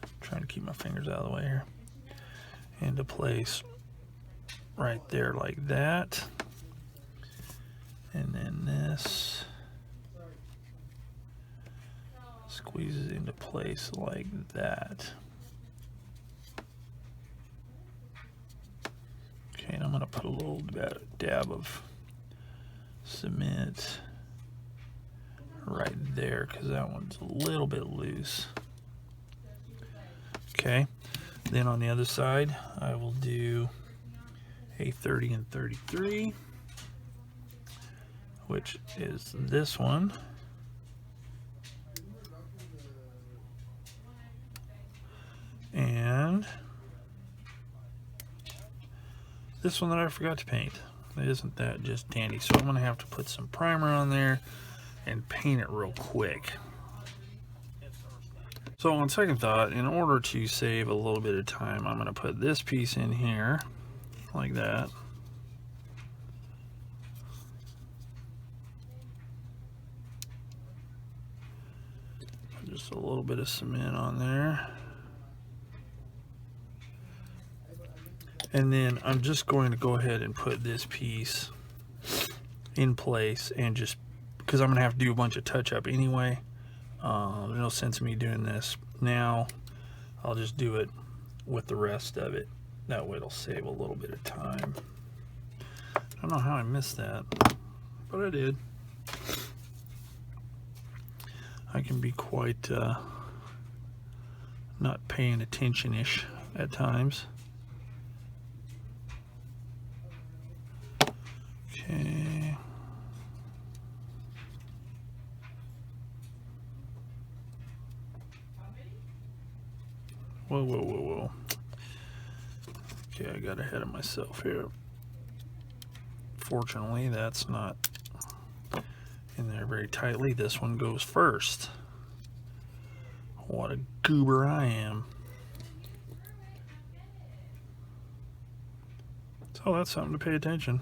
I'm trying to keep my fingers out of the way here, into place right there like that. And then this squeezes into place like that. Okay, and I'm going to put a little dab of cement right there because that one's a little bit loose. Okay, then on the other side I will do a 30 and 33, which is this one. And this one that I forgot to paint. Isn't that just dandy? So I'm going to have to put some primer on there and paint it real quick. So on second thought, in order to save a little bit of time, I'm going to put this piece in here like that. Just a little bit of cement on there. And then I'm just going to go ahead and put this piece in place, and just because I'm going to have to do a bunch of touch-up anyway, there's no sense in me doing this now. I'll just do it with the rest of it. That way it'll save a little bit of time. I don't know how I missed that, but I did. I can be quite not paying attention-ish at times. Okay. Whoa. Okay, I got ahead of myself here. Fortunately, that's not in there very tightly. This one goes first. What a goober I am. So that's something to pay attention.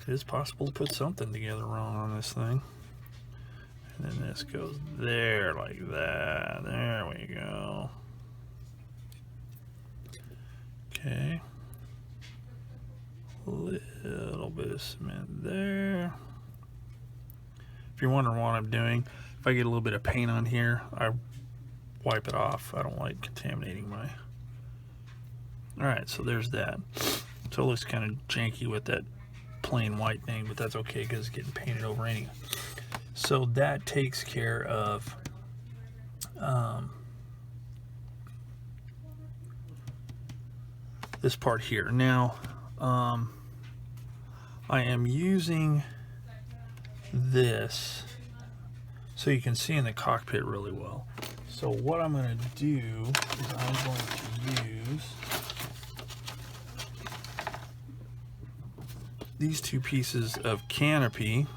It is possible to put something together wrong on this thing. And then this goes there like that. There we go. Okay. A little bit of cement there. If you're wondering what I'm doing, if I get a little bit of paint on here, I wipe it off. I don't like contaminating my... Alright, so there's that. So it looks kind of janky with that plain white thing, but that's okay because it's getting painted over anyway. So that takes care of this part here. Now I am using this so you can see in the cockpit really well. So what I'm going to do is I'm going to use these two pieces of canopy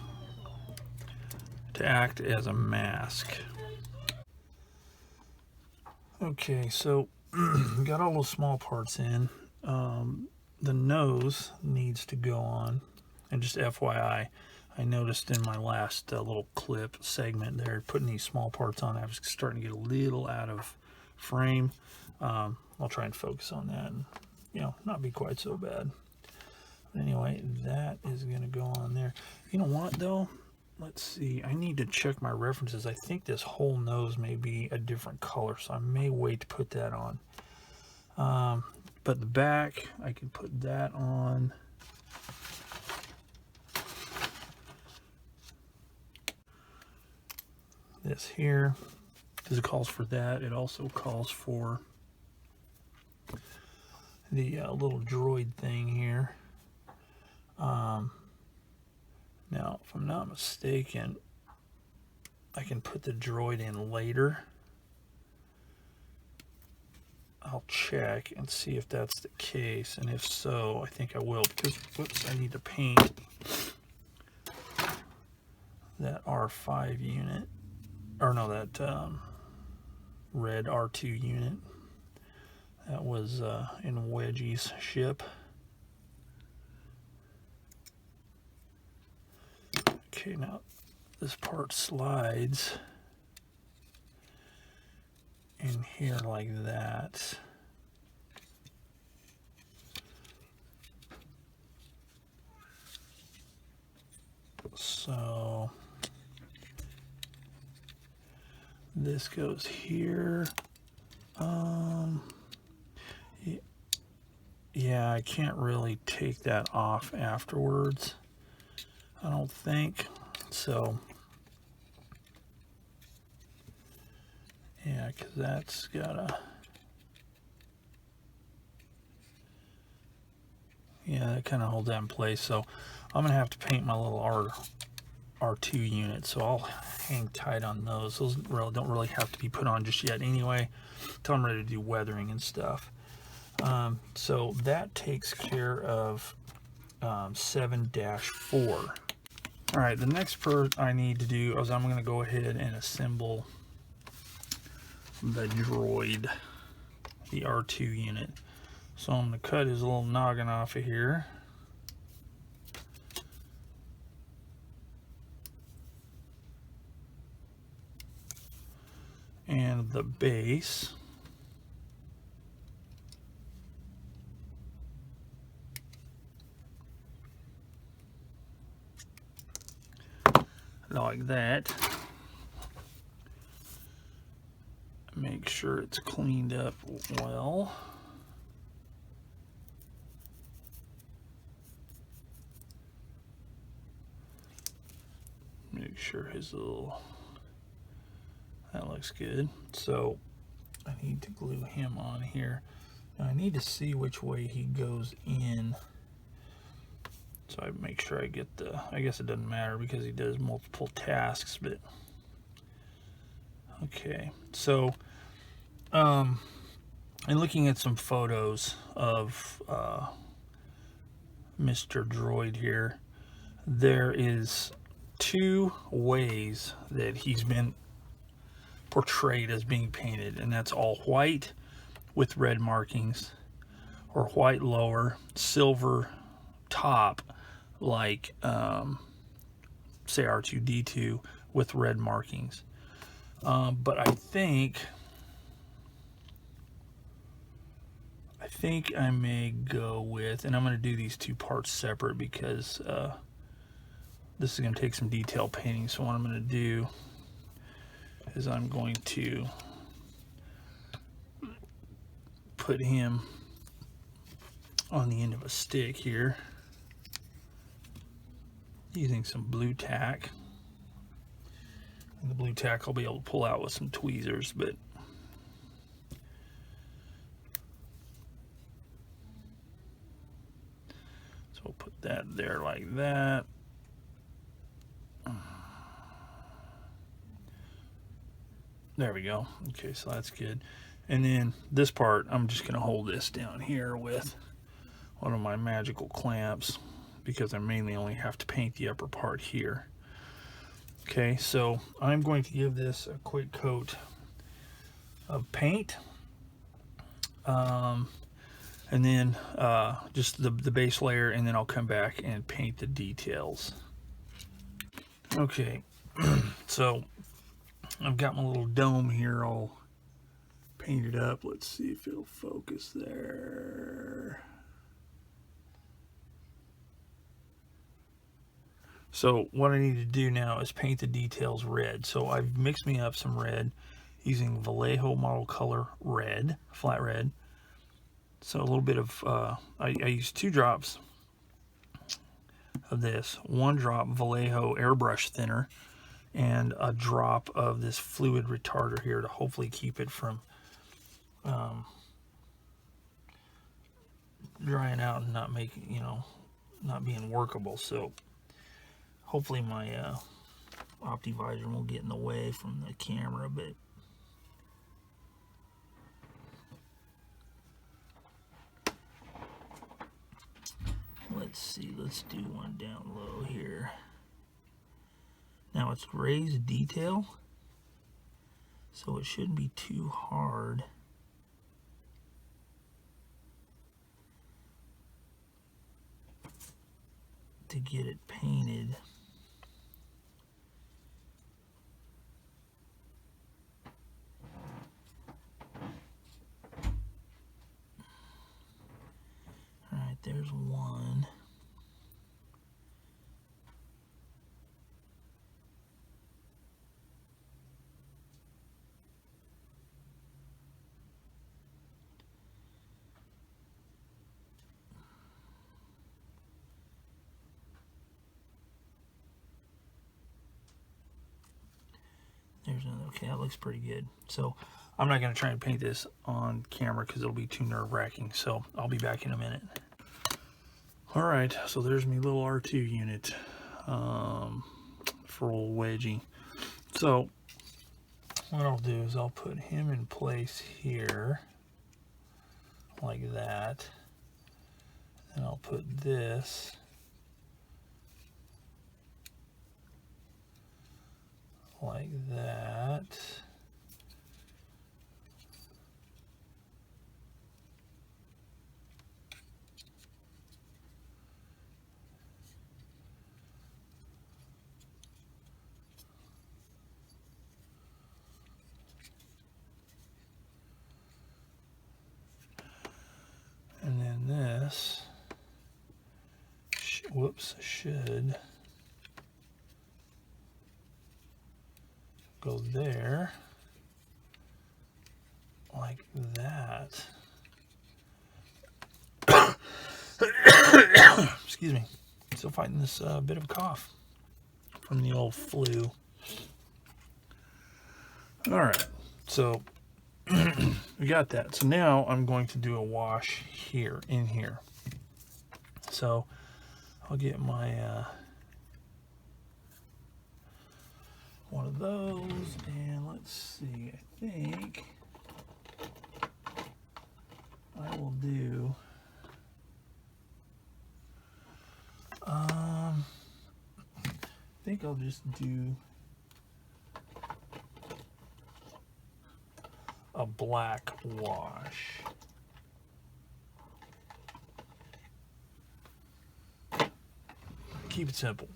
to act as a mask. Okay, so got all those small parts in. The nose needs to go on, and just FYI, I noticed in my last little clip segment there, putting these small parts on, I was starting to get a little out of frame. I'll try and focus on that and, you know, not be quite so bad. Anyway, that is going to go on there. You know what, though? Let's see. I need to check my references. I think this whole nose may be a different color, so I may wait to put that on. But the back, I can put that on. This here, because it calls for that. It also calls for the little droid thing here. Now, if I'm not mistaken, I can put the droid in later. I'll check and see if that's the case, and if so, I think I will, because, whoops, I need to paint that R5 unit, or no, that red R2 unit that was in Wedgie's ship. Okay, now this part slides in here like that. So this goes here. Yeah, I can't really take that off afterwards, I don't think. So yeah, because that's gotta, yeah, that kind of holds that in place. So I'm gonna have to paint my little R2 unit, so I'll hang tight on those. Those don't really have to be put on just yet anyway, until I'm ready to do weathering and stuff. So that takes care of 7-4. All right, the next part I need to do is I'm going to go ahead and assemble the droid, the R2 unit. So I'm going to cut his little noggin off of here. And the base. Like that. Make sure it's cleaned up well. Make sure his little, that looks good. So I need to glue him on here. Now I need to see which way he goes in, so I make sure I get the, I guess it doesn't matter because he does multiple tasks, but okay. So in looking at some photos of Mr. Droid here, there is two ways that he's been portrayed as being painted, and that's all white with red markings, or white lower, silver top, like say R2-D2 with red markings. But I think I may go with, and I'm going to do these two parts separate because this is going to take some detail painting. So what I'm going to do is I'm going to put him on the end of a stick here using some blue tack. And the blue tack I'll be able to pull out with some tweezers, but so we'll put that there like that. There we go. Okay, so that's good. And then this part, I'm just going to hold this down here with one of my magical clamps because I mainly only have to paint the upper part here. Okay, so I'm going to give this a quick coat of paint. And then just the base layer, and then I'll come back and paint the details. Okay, so I've got my little dome here all painted up. Let's see if it'll focus there. So what I need to do now is paint the details red. So I've mixed me up some red using Vallejo model color red, flat red. So a little bit of, I used 2 drops of this, 1 drop Vallejo airbrush thinner, and a drop of this fluid retarder here to hopefully keep it from drying out and not making, not being workable. So Hopefully my OptiVisor won't get in the way from the camera, but let's see, let's do one down low here. Now it's raised detail, so it shouldn't be too hard to get it painted. All right, there's one. There's another. Okay, that looks pretty good. So I'm not going to try and paint this on camera because it'll be too nerve-wracking. So I'll be back in a minute. All right, so there's my little R2 unit for old Wedgie. So what I'll do is I'll put him in place here like that, and I'll put this like that. And then this, whoops, should go there, like that. Excuse me, still fighting this bit of cough from the old flu. All right, so we got that. So now I'm going to do a wash here, in here. So I'll get my one of those, and let's see, I think I will do I think I'll just do a black wash. Keep it simple.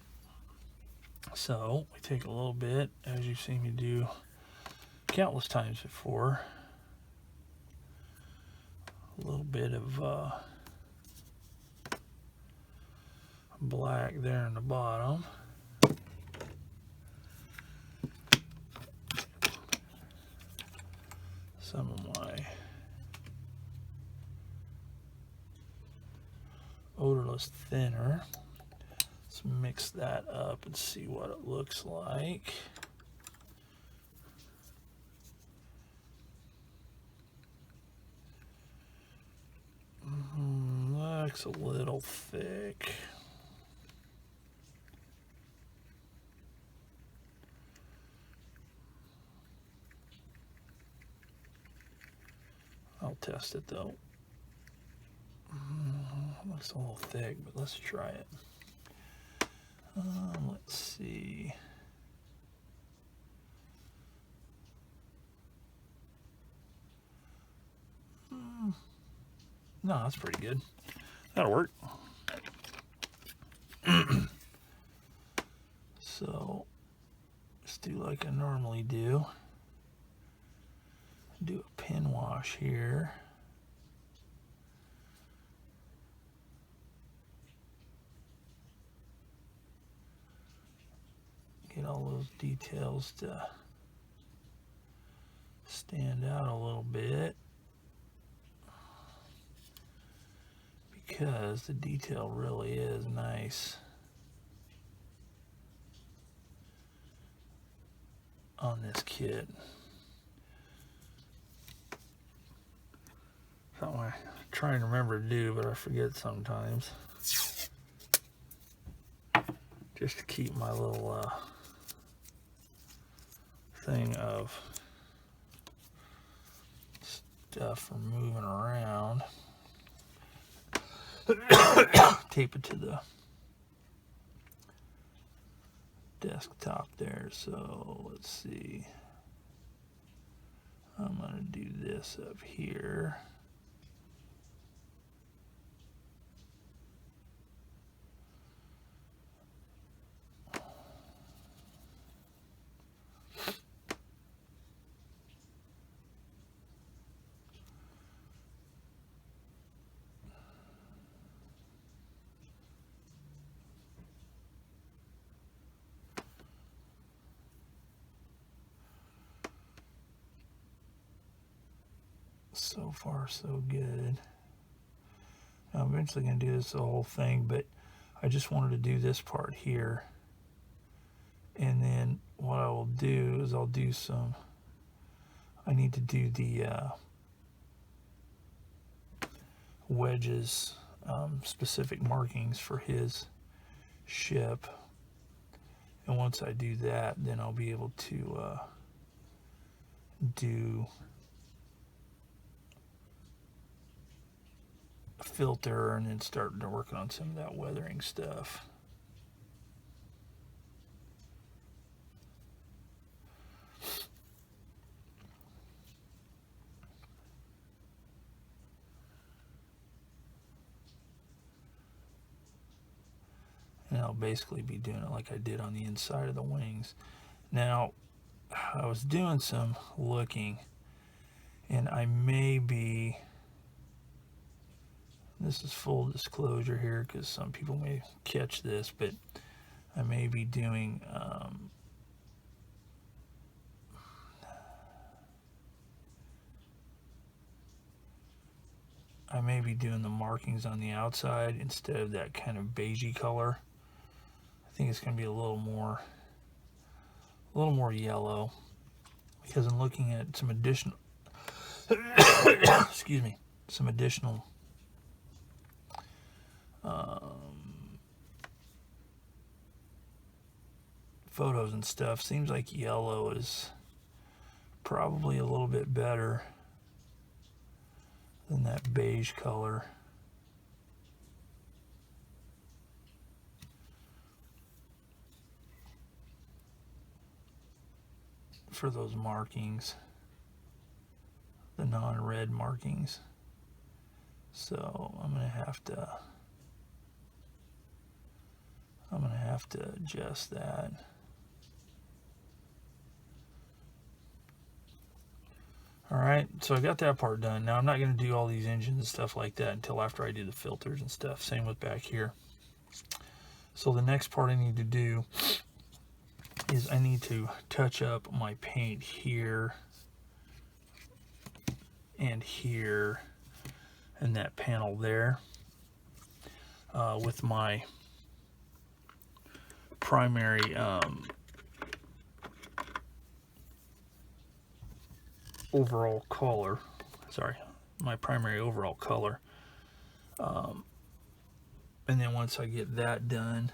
So we take a little bit, as you've seen me do countless times before, a little bit of black there in the bottom. Some of my odorless thinner. Let's mix that up and see what it looks like. Looks a little thick. I'll test it though. Looks a little thick, but let's try it. Let's see. No, that's pretty good. That'll work. So, let's do like I normally do. Do a pin wash here. Get all those details to stand out a little bit, because the detail really is nice on this kit. Something I try and remember to do, but I forget sometimes. just to keep my little thing of stuff from moving around. Tape it to the desktop there. So let's see. I'm going to do this up here. So far, so good. Now, I'm eventually going to do this the whole thing, but I just wanted to do this part here. And then what I will do is I'll do some, I need to do the wedges, specific markings for his ship. And once I do that, then I'll be able to do a filter and then start working on some of that weathering stuff. And I'll basically be doing it like I did on the inside of the wings. Now, I was doing some looking, and I may be, this is full disclosure here because some people may catch this, but I may be doing the markings on the outside instead of that kind of beigey color. I think it's going to be a little more yellow, because I'm looking at some additional excuse me, some additional photos and stuff. Seems like yellow is probably a little bit better than that beige color. For those markings, the non-red markings. So I'm gonna have to adjust that. All right, so I got that part done. Now I'm not gonna do all these engines and stuff like that until after I do the filters and stuff. Same with back here. So the next part I need to do is I need to touch up my paint here and here and that panel there with my primary overall color. Sorry, my primary overall color. And then once I get that done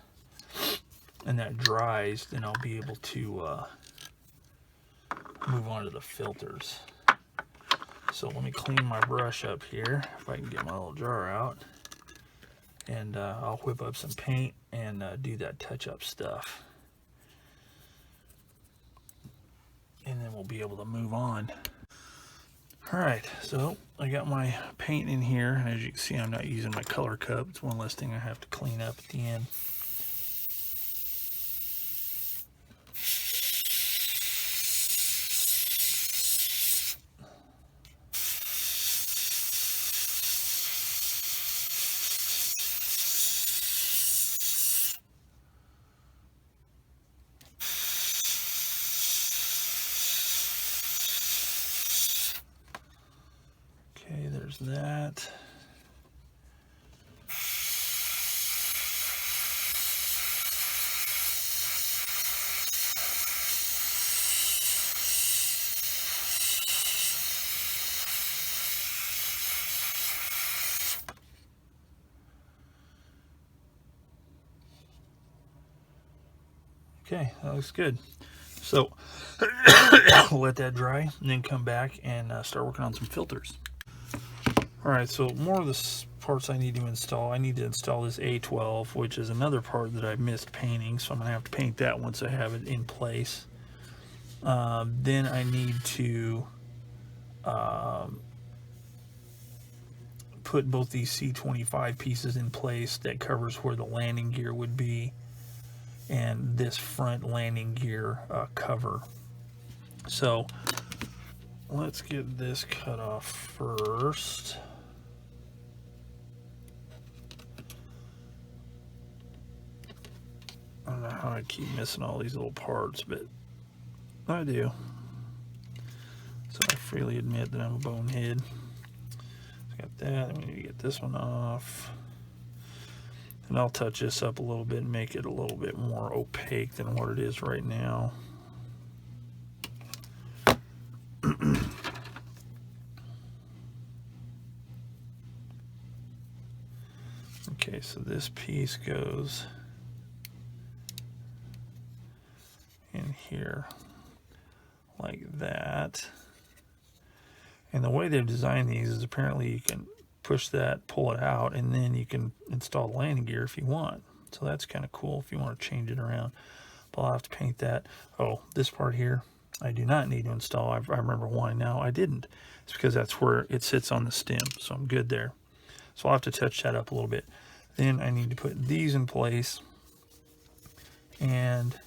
and that dries, then I'll be able to move on to the filters. So let me clean my brush up here, if I can get my little jar out, and I'll whip up some paint and do that touch-up stuff. And then we'll be able to move on. All right, so I got my paint in here, and as you can see, I'm not using my color cup. It's one less thing I have to clean up at the end. Okay, there's that. Okay, that looks good. So let that dry and then come back and start working on some filters. All right, so more of the parts I need to install. I need to install this A12, which is another part that I missed painting, so I'm gonna have to paint that once I have it in place. Then I need to put both these C25 pieces in place that covers where the landing gear would be, and this front landing gear cover. So let's get this cut off first. I don't know how I keep missing all these little parts, but I do. So I freely admit that I'm a bonehead. So I got that. We need to get this one off. And I'll touch this up a little bit and make it a little bit more opaque than what it is right now. Okay, so this piece goes in here like that. And the way they've designed these is apparently you can push that, pull it out, and then you can install the landing gear if you want. So that's kind of cool if you want to change it around. But I'll have to paint that. Oh, this part here, I do not need to install. I remember why now. I didn't. It's because that's where it sits on the stem, so I'm good there. So I'll have to touch that up a little bit. Then I need to put these in place. And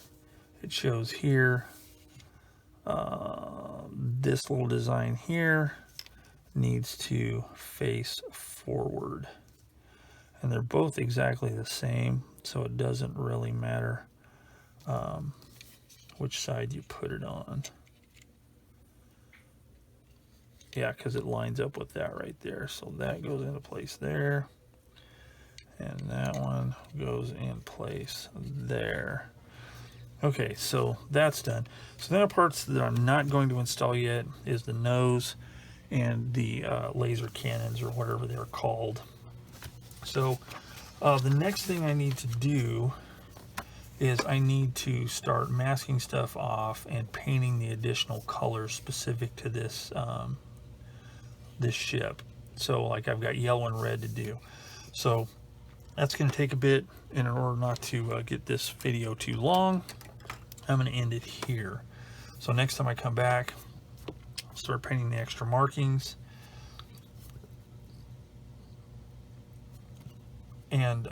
it shows here, this little design here needs to face forward. And they're both exactly the same, so it doesn't really matter which side you put it on. Yeah, because it lines up with that right there. So that goes into place there. And that one goes in place there. Okay, so that's done. So then the parts that I'm not going to install yet is the nose and the laser cannons, or whatever they're called. So the next thing I need to do is I need to start masking stuff off and painting the additional colors specific to this this ship. So like I've got yellow and red to do. So that's going to take a bit. In order not to get this video too long, I'm going to end it here. So next time I come back, I'll start painting the extra markings. And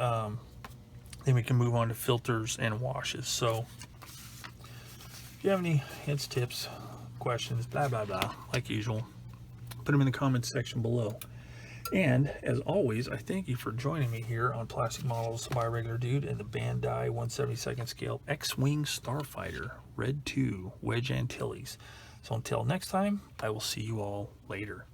then we can move on to filters and washes. So if you have any hints, tips, questions, blah, blah, blah, like usual, put them in the comments section below. And as always, I thank you for joining me here on Plastic Models by Regular Dude and the Bandai 1/72 scale X-Wing Starfighter Red 2 Wedge Antilles. So until next time, I will see you all later.